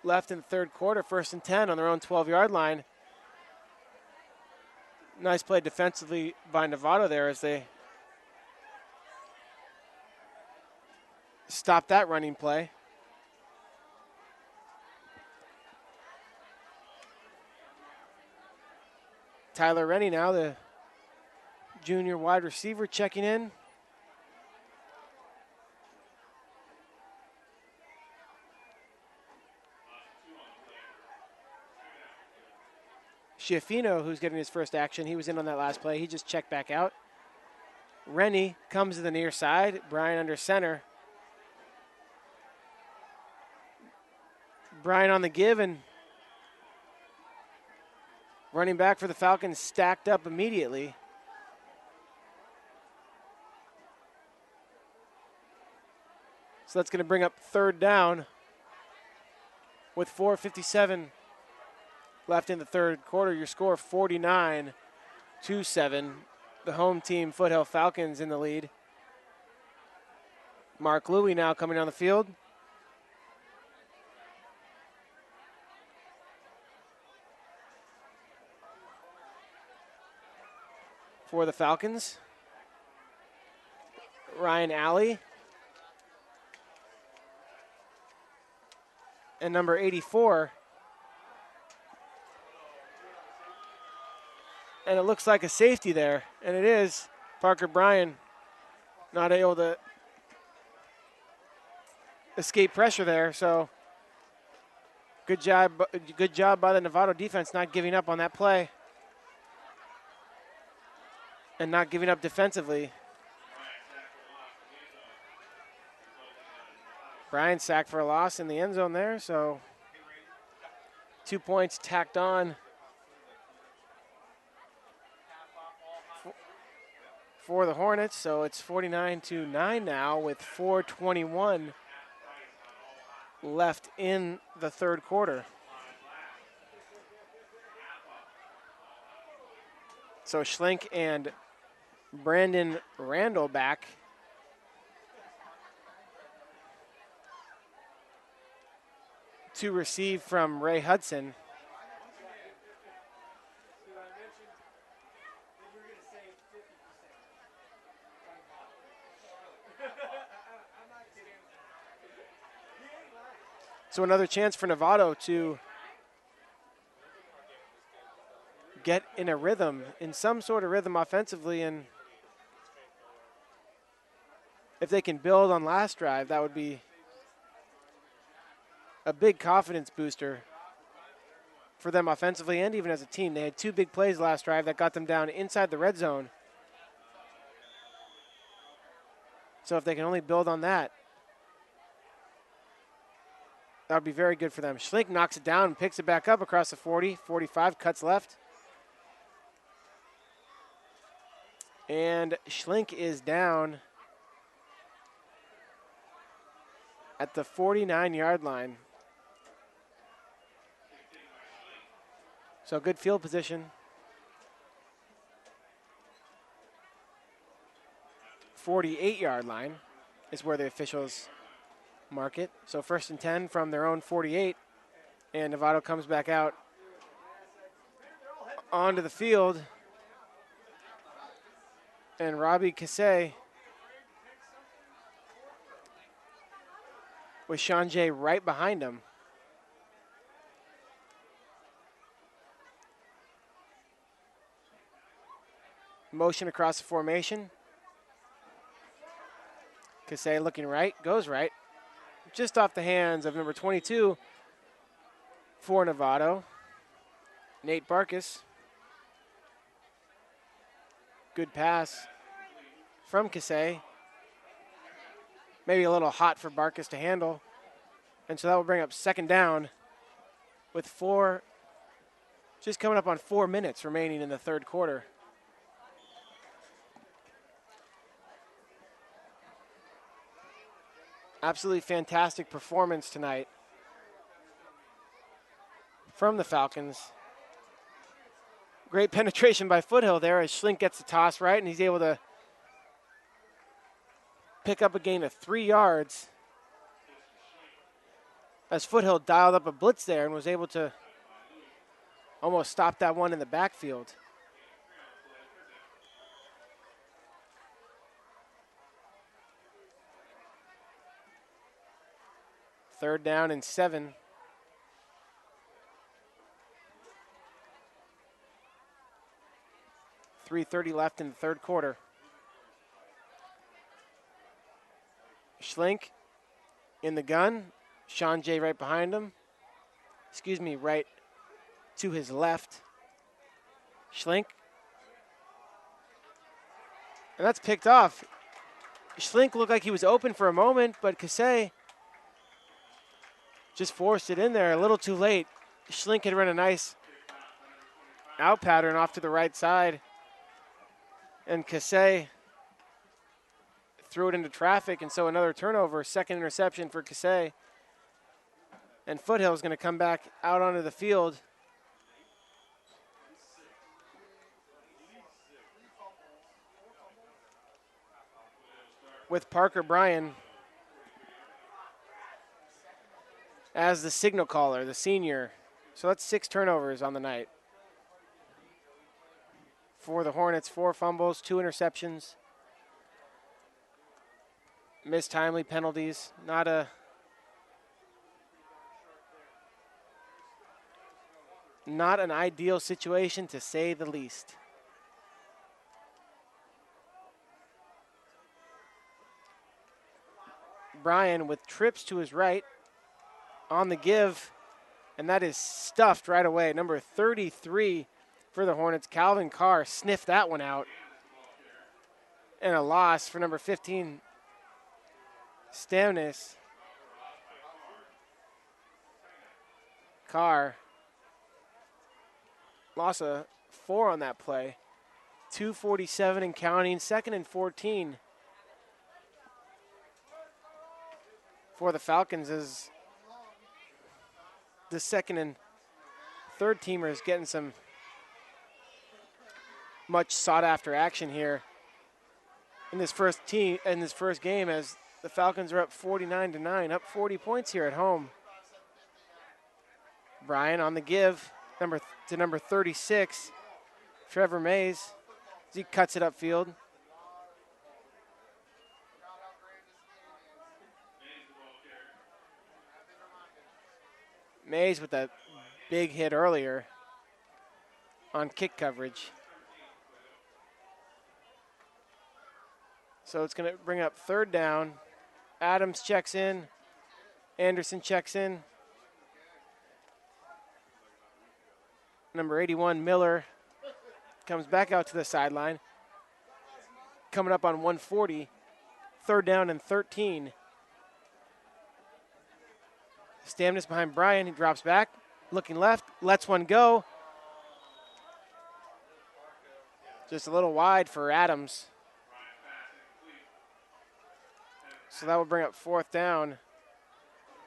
left in the 3rd quarter, 1st and 10 on their own 12-yard line. Nice play defensively by Novato there as they stop that running play. Tyler Rennie now, the junior wide receiver, checking in. Schiaffino, who's getting his first action, he was in on that last play. He just checked back out. Rennie comes to the near side. Brian under center. Brian on the give, and running back for the Falcons stacked up immediately. So that's going to bring up 3rd down with 4:57 left in the 3rd quarter. Your score 49-7. The home team, Foothill Falcons, in the lead. Mark Louie now coming on the field. For the Falcons, Ryan Alley. And number 84. And it looks like a safety there, and it is. Parker Bryan not able to escape pressure there, so good job by the Novato defense not giving up on that play and not giving up defensively. Bryan sacked for a loss in the end zone there, so 2 points tacked on for the Hornets. So it's 49-9 now with 4:21 left in the 3rd quarter. So Schlink and Brandon Randall back. To receive from Ray Hudson. So another chance for Novato to get in a rhythm, in some sort of rhythm offensively, and if they can build on last drive, that would be a big confidence booster for them offensively and even as a team. They had 2 big plays last drive that got them down inside the red zone. So if they can only build on that, That would be very good for them. Schlink knocks it down and picks it back up across the 40, 45, cuts left. And Schlink is down at the 49-yard line. So good field position. 48-yard line is where the officials mark it. So 1st and 10 from their own 48. And Novato comes back out onto the field. And Robbie Cassay with Sean Jay right behind him. Motion across the formation. Cassay looking right, goes right. Just off the hands of number 22 for Novato, Nate Barkus. Good pass from Cassay. Maybe a little hot for Barkus to handle. And so that will bring up 2nd down with just coming up on 4 minutes remaining in the 3rd quarter. Absolutely fantastic performance tonight from the Falcons. Great penetration by Foothill there as Schlink gets the toss right, and he's able to pick up a gain of 3 yards as Foothill dialed up a blitz there and was able to almost stop that one in the backfield. Third down and 7. .3:30 left in the 3rd quarter. Schlink in the gun. Sean Jay right behind him. Right to his left. Schlink. And that's picked off. Schlink looked like he was open for a moment, but Cassay just forced it in there a little too late. Schlink had run a nice out pattern off to the right side. And Cassay threw it into traffic, and so another turnover, 2nd interception for Cassay. And Foothill is going to come back out onto the field. With Parker Bryan as the signal caller, the senior. So that's 6 turnovers on the night. For the Hornets, 4 fumbles, 2 interceptions. Missed timely penalties. Not an ideal situation, to say the least. Bryan with trips to his right on the give, and that is stuffed right away. Number 33 for the Hornets, Calvin Carr, sniffed that one out. And a loss for number 15, Stamnis. Carr, loss of 4 on that play. 2:47 and counting, 2nd and 14 for the Falcons as the 2nd and 3rd teamers getting some much sought after action here in this first game, as the Falcons are up 49-9, up 40 points here at home. Bryan on the give, number 36, Trevor Mays, as he cuts it upfield. Mays with a big hit earlier on kick coverage. So it's going to bring up 3rd down. Adams checks in. Anderson checks in. Number 81, Miller, comes back out to the sideline. Coming up on 140. 3rd down and 13. Stamnus behind Bryan. He drops back, looking left, lets one go. Just a little wide for Adams. So that will bring up 4th down.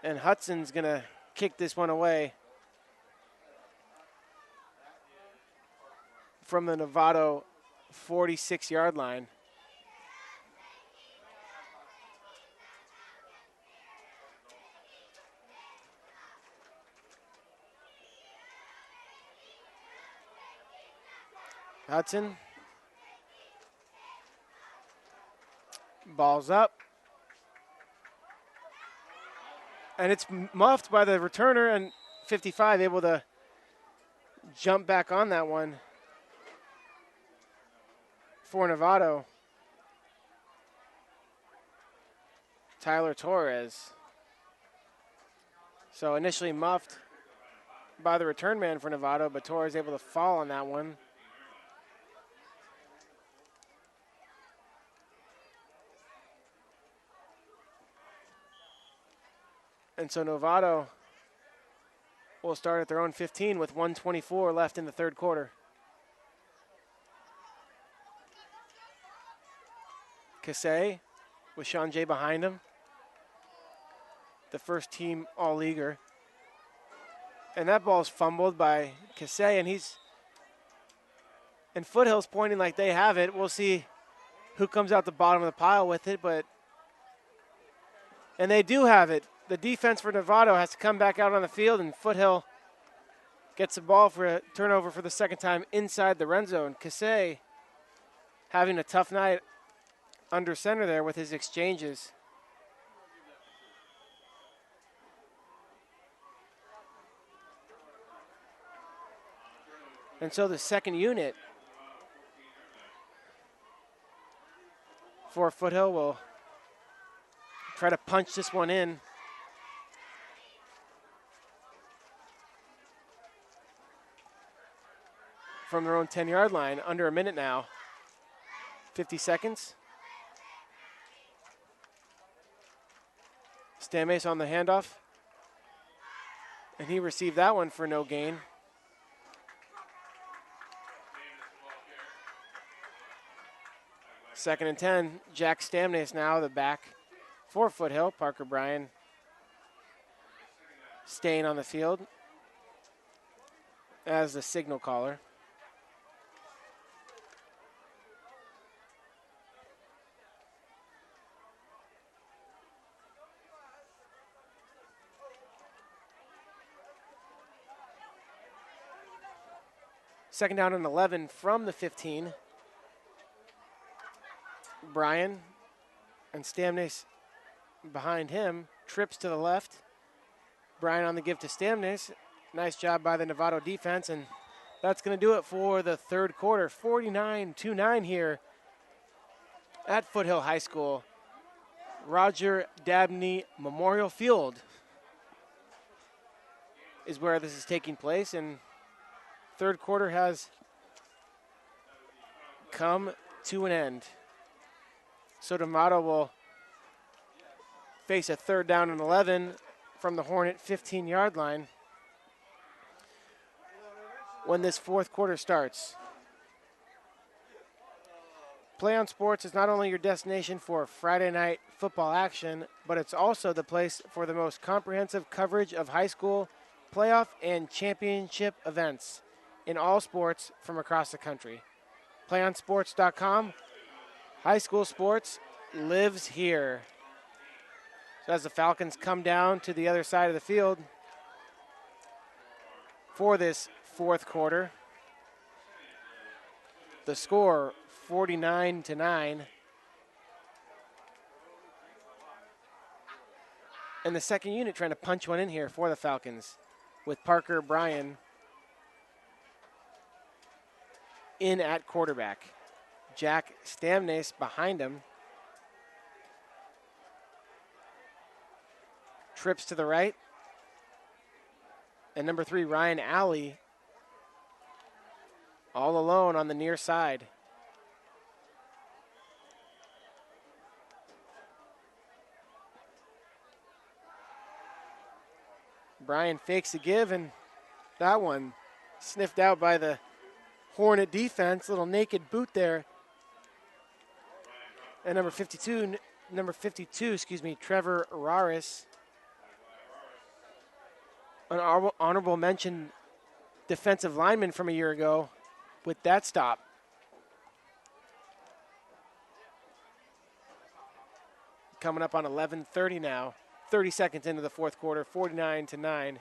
And Hudson's going to kick this one away from the Novato 46-yard line. Hudson. Ball's up. And it's muffed by the returner, and 55 able to jump back on that one for Novato. Tyler Torres. So initially muffed by the return man for Novato, but Torres able to fall on that one. And so Novato will start at their own 15 with 1:24 left in the third quarter. Kasey with Sean Jay behind him. The first team all-leaguer. And that ball's fumbled by Kasey, and Foothill's pointing like they have it. We'll see who comes out the bottom of the pile with it, and they do have it. The defense for Novato has to come back out on the field, and Foothill gets the ball for a turnover for the second time inside the red zone. Kasey having a tough night under center there with his exchanges. And so the second unit for Foothill will try to punch this one in. From their own 10-yard line, under a minute now. 50 seconds. Stamnus on the handoff. And he received that one for no gain. Second and 10, Jack Stamnus now the back for Foothill. Parker Bryan staying on the field as the signal caller. Second down and 11 from the 15. Bryan and Stamnus behind him. Trips to the left. Bryan on the give to Stamnus. Nice job by the Novato defense, and that's going to do it for the third quarter. 49-9 here at Foothill High School. Roger Dabney Memorial Field is where this is taking place, and third quarter has come to an end. So Novato will face a third down and 11 from the Hornet 15-yard line when this fourth quarter starts. Play On Sports is not only your destination for Friday night football action, but it's also the place for the most comprehensive coverage of high school playoff and championship events in all sports from across the country. PlayOnSports.com. High school sports lives here. So as the Falcons come down to the other side of the field for this fourth quarter, the score 49-9. And the second unit trying to punch one in here for the Falcons with Parker Bryan in at quarterback. Jack Stamnus behind him. Trips to the right. And number 3, Ryan Alley, all alone on the near side. Bryan fakes the give, and that one sniffed out by the Hornet defense. Little naked boot there. And number 52, Trevor Raris. An honorable mention defensive lineman from a year ago with that stop. Coming up on 11:30 now. 30 seconds into the fourth quarter, 49-9.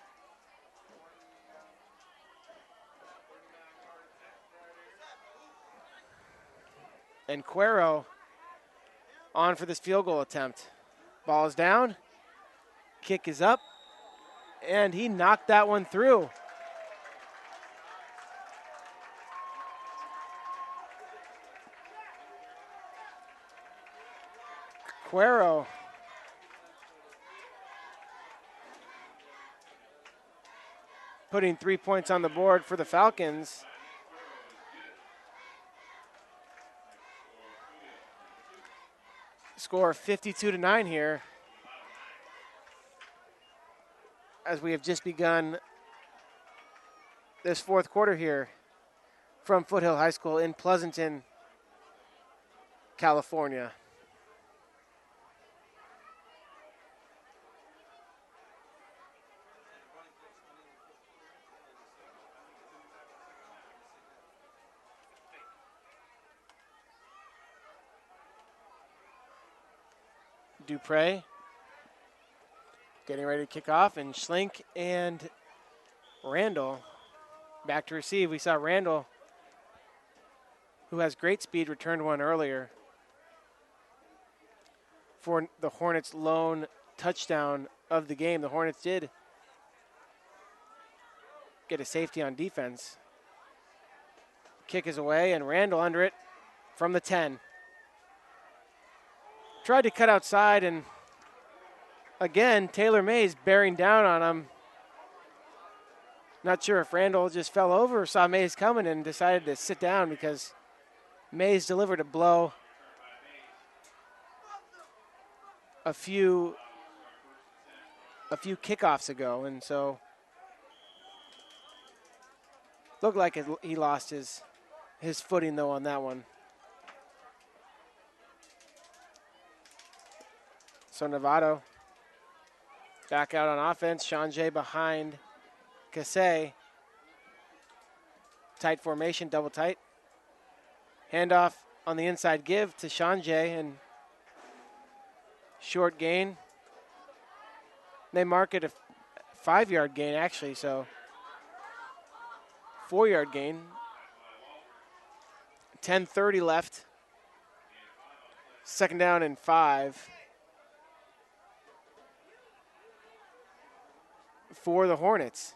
And Cuero on for this field goal attempt. Ball is down, kick is up, and he knocked that one through. Cuero putting 3 points on the board for the Falcons. Score 52-9 here as we have just begun this fourth quarter here from Foothill High School in Pleasanton, California. Dupre getting ready to kick off, and Schlink and Randall back to receive. We saw Randall, who has great speed, returned one earlier for the Hornets' lone touchdown of the game. The Hornets did get a safety on defense. Kick is away, and Randall under it from the 10. Tried to cut outside, and again, Taylor Mays bearing down on him. Not sure if Randall just fell over or saw Mays coming and decided to sit down, because Mays delivered a blow a few kickoffs ago, and so looked like he lost his footing though on that one. So Novato back out on offense. Shanjay behind Kassé. Tight formation, double tight. Handoff on the inside give to Shanjay, and short gain. They mark it a 5-yard gain actually, so 4-yard gain. 10:30 left. Second down and 5. For the Hornets.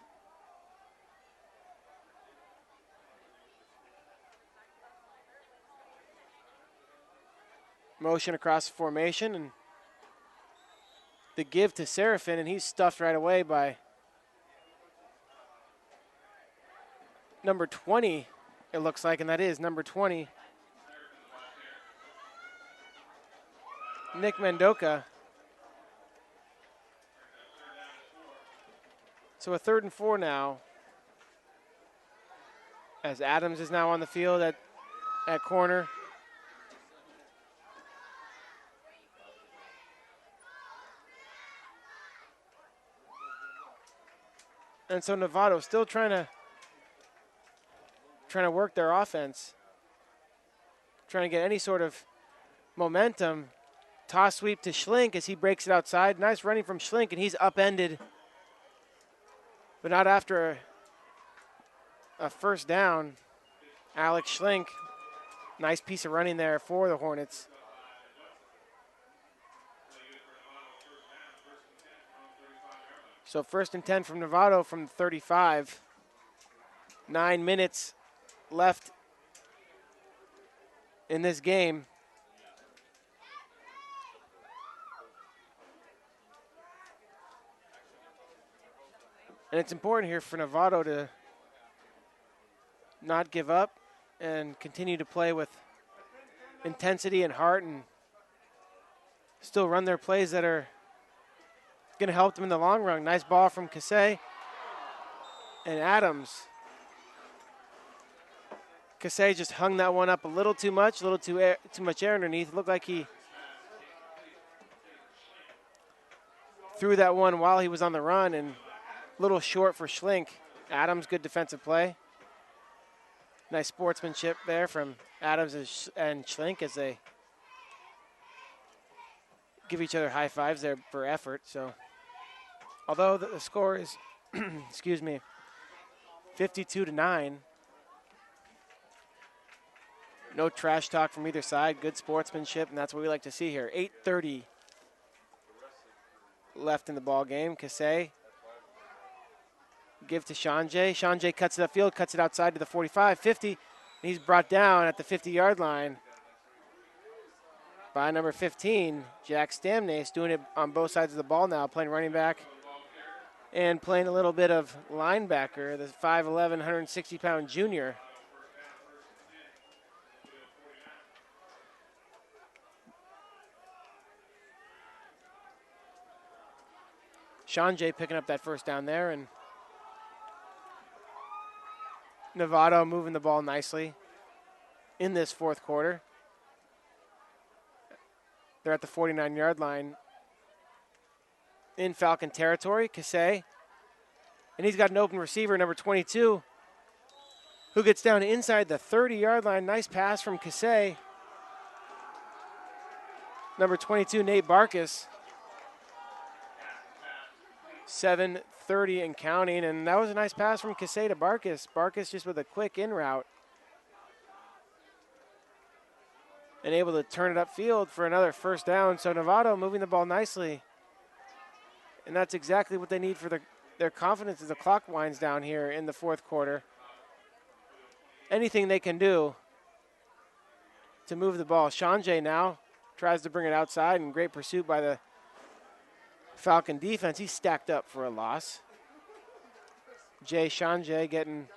Motion across the formation, and the give to Serafin, and he's stuffed right away by number 20, it looks like, and that is number 20, Nick Mendoka. So a 3rd and 4 now, as Adams is now on the field at corner. And so Novato still trying to work their offense, trying to get any sort of momentum. Toss sweep to Schlink as he breaks it outside. Nice running from Schlink, and he's upended, but not after a first down. Alex Schlink, nice piece of running there for the Hornets. So 1st and 10 from Novato from 35. 9 minutes left in this game. And it's important here for Novato to not give up and continue to play with intensity and heart, and still run their plays that are going to help them in the long run. Nice ball from Kasey and Adams. Kasey just hung that one up a little too much, a little too much air underneath. It looked like he threw that one while he was on the run and a little short for Schlink. Adams, good defensive play. Nice sportsmanship there from Adams and Schlink as they give each other high fives there for effort. So, although the score is, excuse me, 52-9. No trash talk from either side. Good sportsmanship, and that's what we like to see here. 8:30 left in the ball game. Kasey give to Sanjay. Sanjay cuts it upfield, cuts it outside to the 45, 50. And he's brought down at the 50-yard line by number 15, Jack Stamnace, doing it on both sides of the ball now, playing running back and playing a little bit of linebacker, the 5'11", 160-pound junior. Sanjay picking up that first down there, and Novato moving the ball nicely in this fourth quarter. They're at the 49-yard line in Falcon territory. Kasey, and he's got an open receiver, number 22, who gets down inside the 30-yard line. Nice pass from Kasey. Number 22, Nate Barkus. 7:30 and counting, and that was a nice pass from Kasey to Barkus. Barkus just with a quick in route and able to turn it upfield for another first down. So Novato moving the ball nicely, and that's exactly what they need for their confidence as the clock winds down here in the fourth quarter. Anything they can do to move the ball. Sanjay now tries to bring it outside, and great pursuit by the Falcon defense. He's stacked up for a loss. Jay Sanjay getting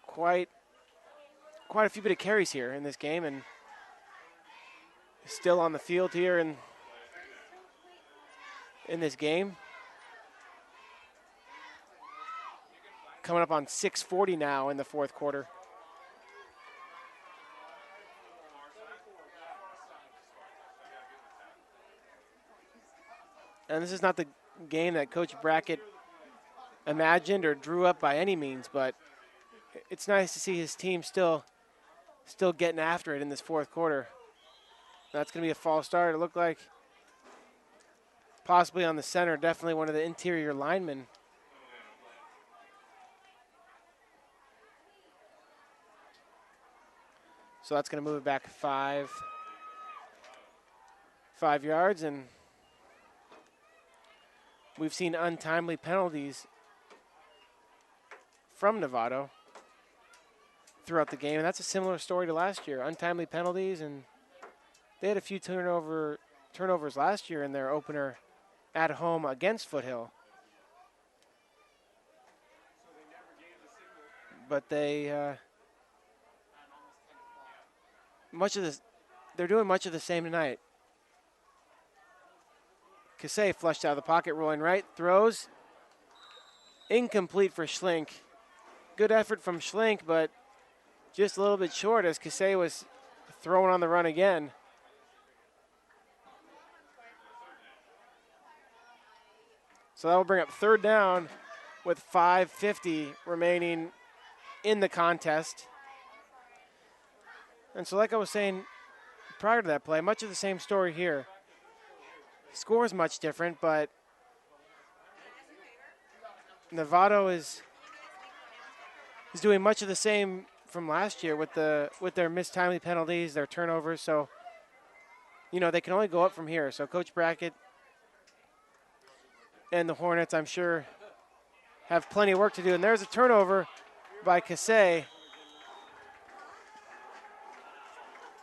quite a few bit of carries here in this game, and still on the field here in this game. Coming up on 6:40 now in the fourth quarter. And this is not the game that Coach Brackett imagined or drew up by any means, but it's nice to see his team still getting after it in this fourth quarter. That's going to be a false start. It looked like possibly on the center, definitely one of the interior linemen. So that's going to move it back 5 yards, and we've seen untimely penalties from Novato throughout the game, and that's a similar story to last year. Untimely penalties, and they had a few turnovers last year in their opener at home against Foothill. But they're doing much of the same tonight. Kasey flushed out of the pocket, rolling right, throws. Incomplete for Schlink. Good effort from Schlink, but just a little bit short as Kasey was throwing on the run again. So that will bring up third down with 5:50 remaining in the contest. And so like I was saying prior to that play, much of the same story here. Score is much different, but Novato is doing much of the same from last year with their missed timely penalties, their turnovers. So, they can only go up from here. So Coach Brackett and the Hornets, I'm sure, have plenty of work to do. And there's a turnover by Kasey.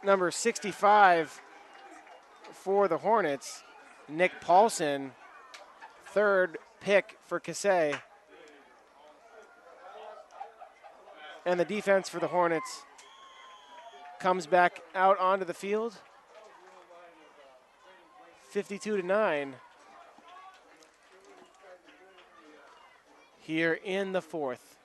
Number 65 for the Hornets, Nick Paulson, third pick for Kasey. And the defense for the Hornets comes back out onto the field. 52-9. Here in the fourth.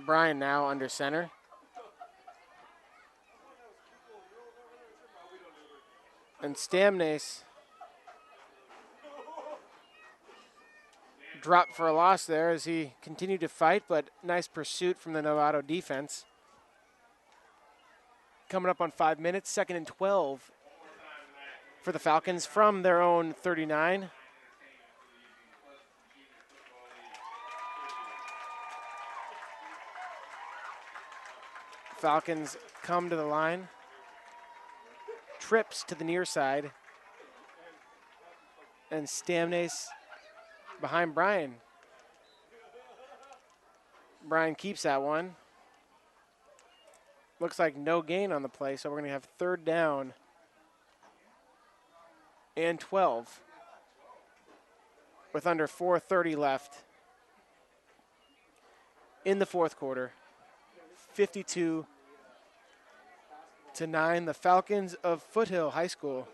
Brian now under center. And Stamnes dropped for a loss there as he continued to fight, but nice pursuit from the Novato defense. Coming up on 5 minutes, 2nd and 12 for the Falcons from their own 39. Falcons come to the line. Trips to the near side. And Stamnes behind Brian. Brian keeps that one. Looks like no gain on the play, so we're going to have 3rd down and 12 with under 4:30 left in the fourth quarter. 52-9, the Falcons of Foothill High School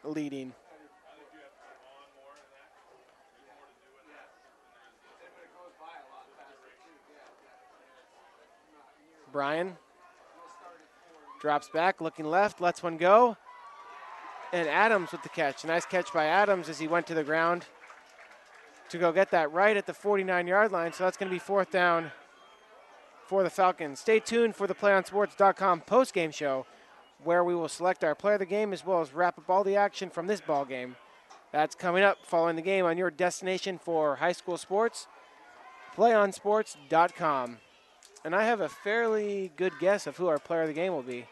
leading. Brian drops back, looking left, lets one go. And Adams with the catch. Nice catch by Adams as he went to the ground to go get that right at the 49-yard line. So that's going to be 4th down for the Falcons. Stay tuned for the PlayOnSports.com postgame show, where we will select our player of the game as well as wrap up all the action from this ball game. That's coming up following the game on your destination for high school sports, PlayOnSports.com. And I have a fairly good guess of who our player of the game will be.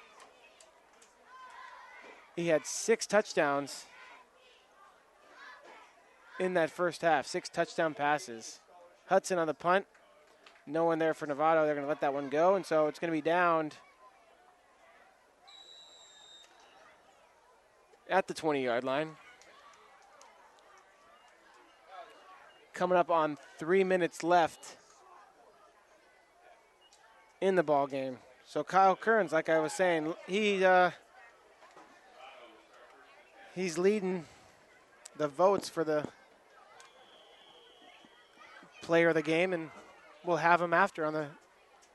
He had 6 touchdowns in that first half, 6 touchdown passes. Hudson on the punt. No one there for Novato. They're going to let that one go, and so it's going to be downed at the 20-yard line. Coming up on 3 minutes left in the ball game. So Kyle Kearns, like I was saying, he's leading the votes for the player of the game, and we'll have him after on the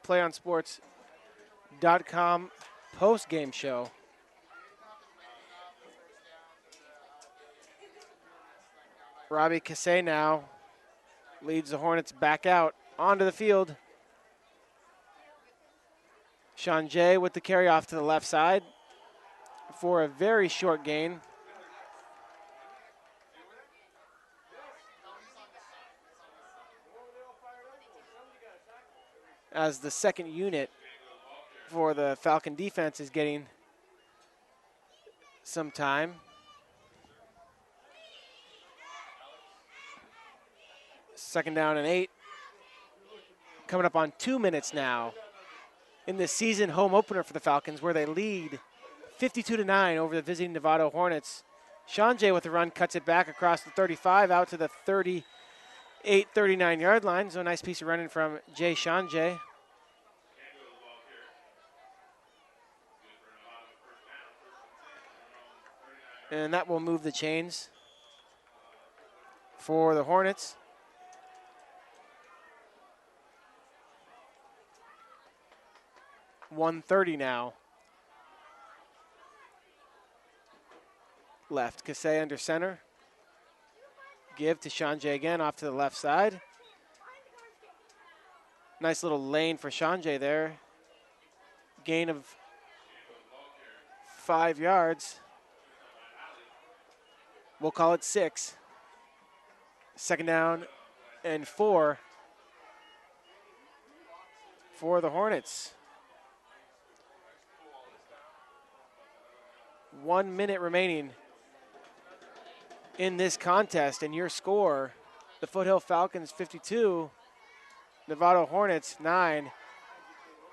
PlayOnSports.com post-game show. Robbie Cassay now leads the Hornets back out onto the field. Sean Jay with the carry off to the left side for a very short gain. As the second unit for the Falcon defense is getting some time. Second down and 8. Coming up on 2 minutes now in the season home opener for the Falcons, where they lead 52-9 over the visiting Novato Hornets. Sean Jay with the run cuts it back across the 35 out to the 38, 39-yard line. So a nice piece of running from Jay Sean Jay. And that will move the chains for the Hornets. .130 now left. Cassay under center. Give to Sean Jay again, off to the left side. Nice little lane for Sean Jay there. Gain of 5 yards. We'll call it 6. Second down and 4 for the Hornets. 1 minute remaining in this contest, and your score, the Foothill Falcons 52, Novato Hornets 9.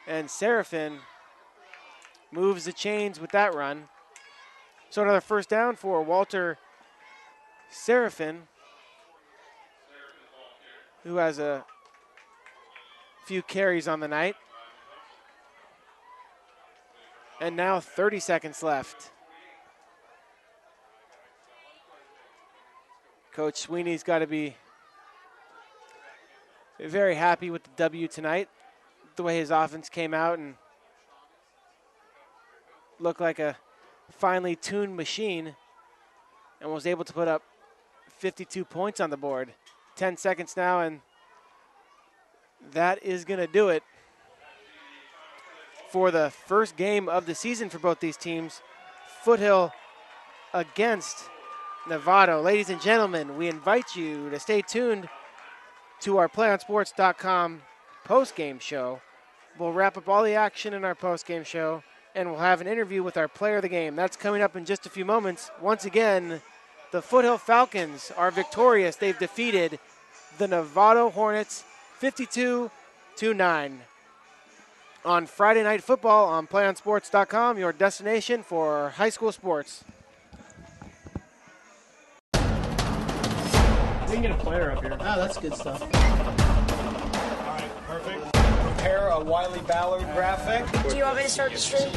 And Seraphin moves the chains with that run. So another first down for Walter Seraphin, who has a few carries on the night. And now 30 seconds left. Coach Sweeney's got to be very happy with the W tonight, the way his offense came out and looked like a finely tuned machine and was able to put up 52 points on the board. 10 seconds now, and that is going to do it for the first game of the season for both these teams. Foothill against Novato. Ladies and gentlemen, we invite you to stay tuned to our PlayOnSports.com post-game show. We'll wrap up all the action in our post-game show, and we'll have an interview with our player of the game. That's coming up in just a few moments. Once again, the Foothill Falcons are victorious. They've defeated the Novato Hornets 52-9. On Friday Night Football on PlayOnSports.com, your destination for high school sports. We can get a player up here. Oh, that's good stuff. All right, perfect. Prepare a Wiley Ballard graphic. Do you want me to start the stream?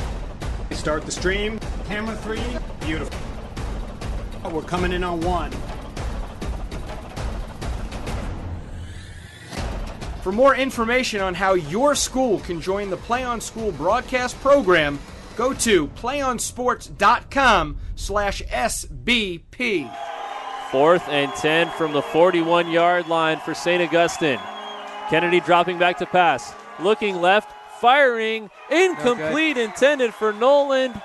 Start the stream. Camera 3. Beautiful. We're coming in on 1. For more information on how your school can join the Play On School broadcast program, go to playonsports.com/SBP. 4th and 10 from the 41-yard line for St. Augustine. Kennedy dropping back to pass. Looking left, firing, incomplete, intended for Noland.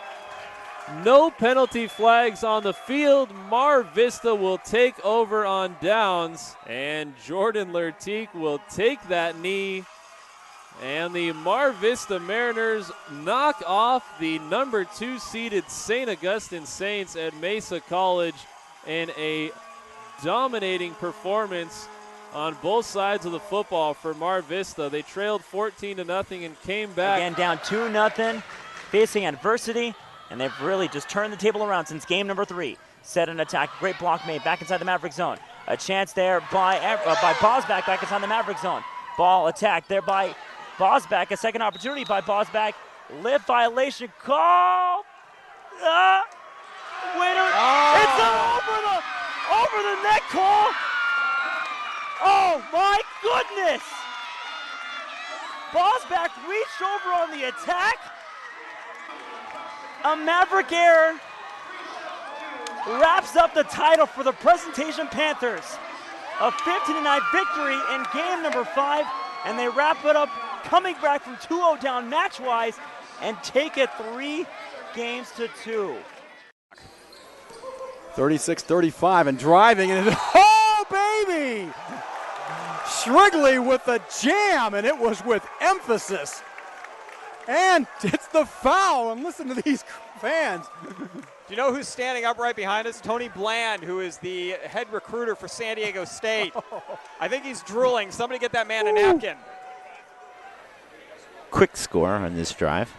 No penalty flags on the field. Mar Vista will take over on downs, and Jordan Lertique will take that knee. And the Mar Vista Mariners knock off the number 2 seeded St. Augustine Saints at Mesa College in a dominating performance on both sides of the football for Mar Vista. They trailed 14-0 and came back. Again, down 2-0, facing adversity. And they've really just turned the table around since game number 3. Set an attack, great block made back inside the Maverick zone. A chance there by Bosback back inside the Maverick zone. Ball attacked there by Bosback. A second opportunity by Bosback. Lip violation call. It's over the neck call. Oh my goodness! Bosback reached over on the attack. A Maverick error wraps up the title for the Presentation Panthers. A 15-9 victory in game number 5, and they wrap it up coming back from 2-0 down match-wise and take it 3 games to 2. 36-35 and driving, and oh, baby! Shrigley with the jam, and it was with emphasis. And it's the foul, and listen to these fans. Do you know who's standing up right behind us? Tony Bland, who is the head recruiter for San Diego State. I think he's drooling. Somebody get that man a napkin. Quick score on this drive.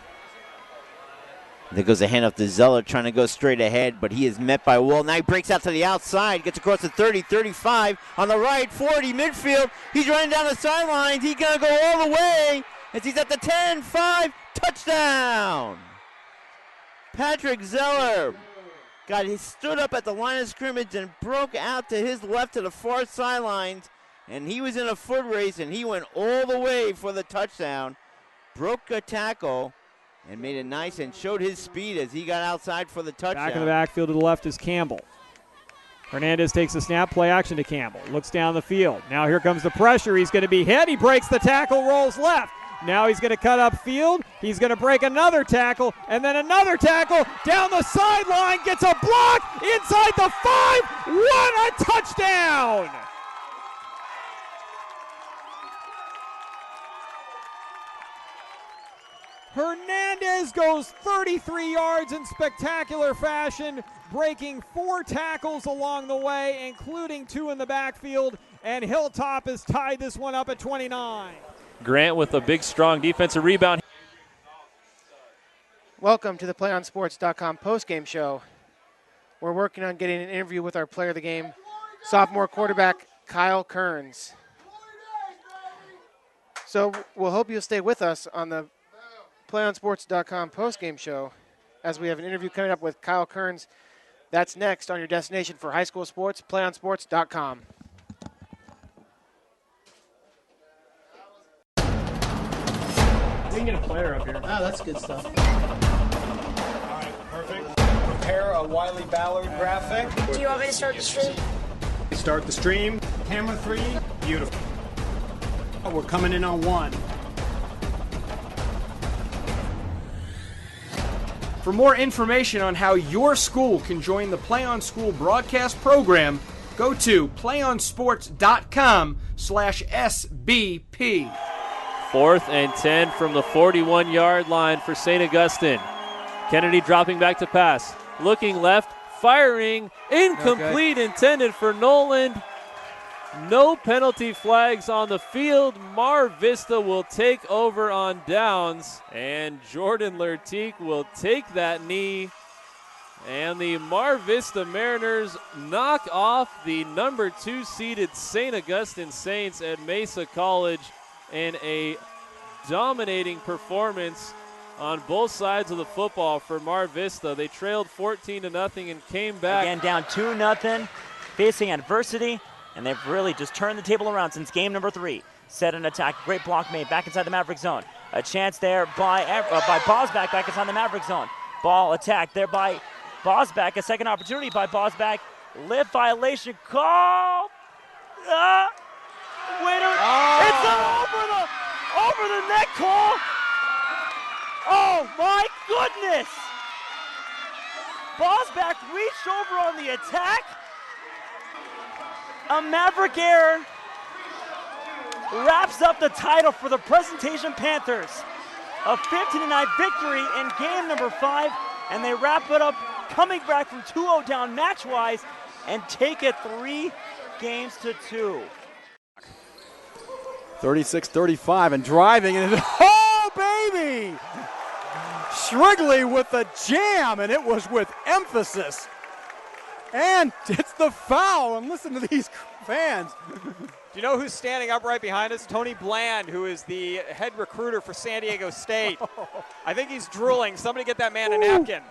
There goes a handoff to Zeller, trying to go straight ahead, but he is met by Wall. Now he breaks out to the outside, gets across the 30, 35, on the right, 40, midfield. He's running down the sidelines. He's going to go all the way as he's at the 10, 5, touchdown. Patrick Zeller he stood up at the line of scrimmage and broke out to his left to the far sidelines, and he was in a foot race, and he went all the way for the touchdown. Broke a tackle and made it nice and showed his speed as he got outside for the touchdown. Back in the backfield to the left is Campbell. Hernandez takes a snap, play action to Campbell. Looks down the field. Now here comes the pressure. He's going to be hit. He breaks the tackle, rolls left. Now he's going to cut upfield. He's going to break another tackle, and then another tackle down the sideline. Gets a block inside the 5. What a touchdown! Hernandez goes 33 yards in spectacular fashion, breaking 4 tackles along the way, including 2 in the backfield, and Hilltop has tied this one up at 29. Grant with a big, strong defensive rebound. Welcome to the PlayOnSports.com postgame show. We're working on getting an interview with our player of the game, sophomore quarterback Kyle Kearns. So we'll hope you'll stay with us on the PlayOnSports.com postgame show as we have an interview coming up with Kyle Kearns. That's next on your destination for high school sports, PlayOnSports.com. We can get a player up here. Oh, that's good stuff. All right, perfect. Prepare a Wiley Ballard graphic. Do you want me to start the stream? Start the stream. Camera 3. Beautiful. Oh, we're coming in on 1. For more information on how your school can join the Play On School broadcast program, go to playonsports.com/SBP. 4th and 10 from the 41-yard line for St. Augustine. Kennedy dropping back to pass. Looking left, firing, incomplete, intended for Noland. No penalty flags on the field. Mar Vista will take over on downs, and Jordan Lertique will take that knee. And the Mar Vista Mariners knock off the number 2 seeded St. Augustine Saints at Mesa College in a dominating performance on both sides of the football for Mar Vista. They trailed 14-0 and came back. Again, down 2-0, facing adversity, and they've really just turned the table around since game number 3. Set an attack, great block made back inside the Maverick zone. A chance there by Bosback back inside the Maverick zone. Ball attacked there by Bosback, a second opportunity by Bosback. Lift violation call. Winner. It's an over the neck call. Oh my goodness! Bosback reached over on the attack. A Maverick error wraps up the title for the Presentation Panthers. A 15-9 victory in game number 5, and they wrap it up coming back from 2-0 down match-wise and take it 3 games to 2. 36-35 and driving, and oh, baby! Shrigley with the jam, and it was with emphasis. And it's the foul, and listen to these fans. Do you know who's standing up right behind us? Tony Bland, who is the head recruiter for San Diego State. I think he's drooling. Somebody get that man a napkin.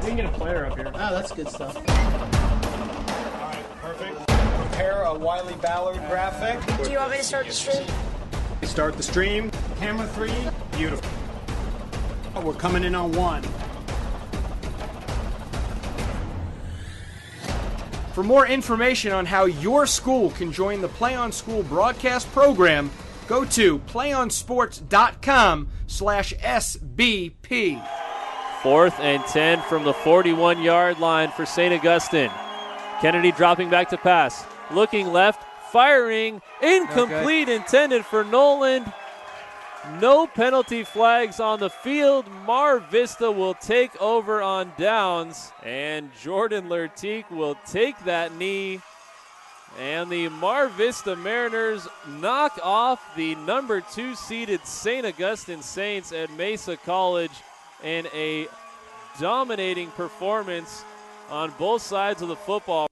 We can get a player up here. Oh, that's good stuff. All right, perfect. Prepare a Wiley Ballard graphic. Do you want me to start the stream? Start the stream. Camera 3. Beautiful. Oh, we're coming in on 1. For more information on how your school can join the Play On School broadcast program, go to playonsports.com/SBP. 4th and 10 from the 41-yard line for St. Augustine. Kennedy dropping back to pass. Looking left, firing. Incomplete, intended for Noland. No penalty flags on the field. Mar Vista will take over on downs, and Jordan Lertique will take that knee. And the Mar Vista Mariners knock off the number 2 seeded St. Augustine Saints at Mesa College in a dominating performance on both sides of the football.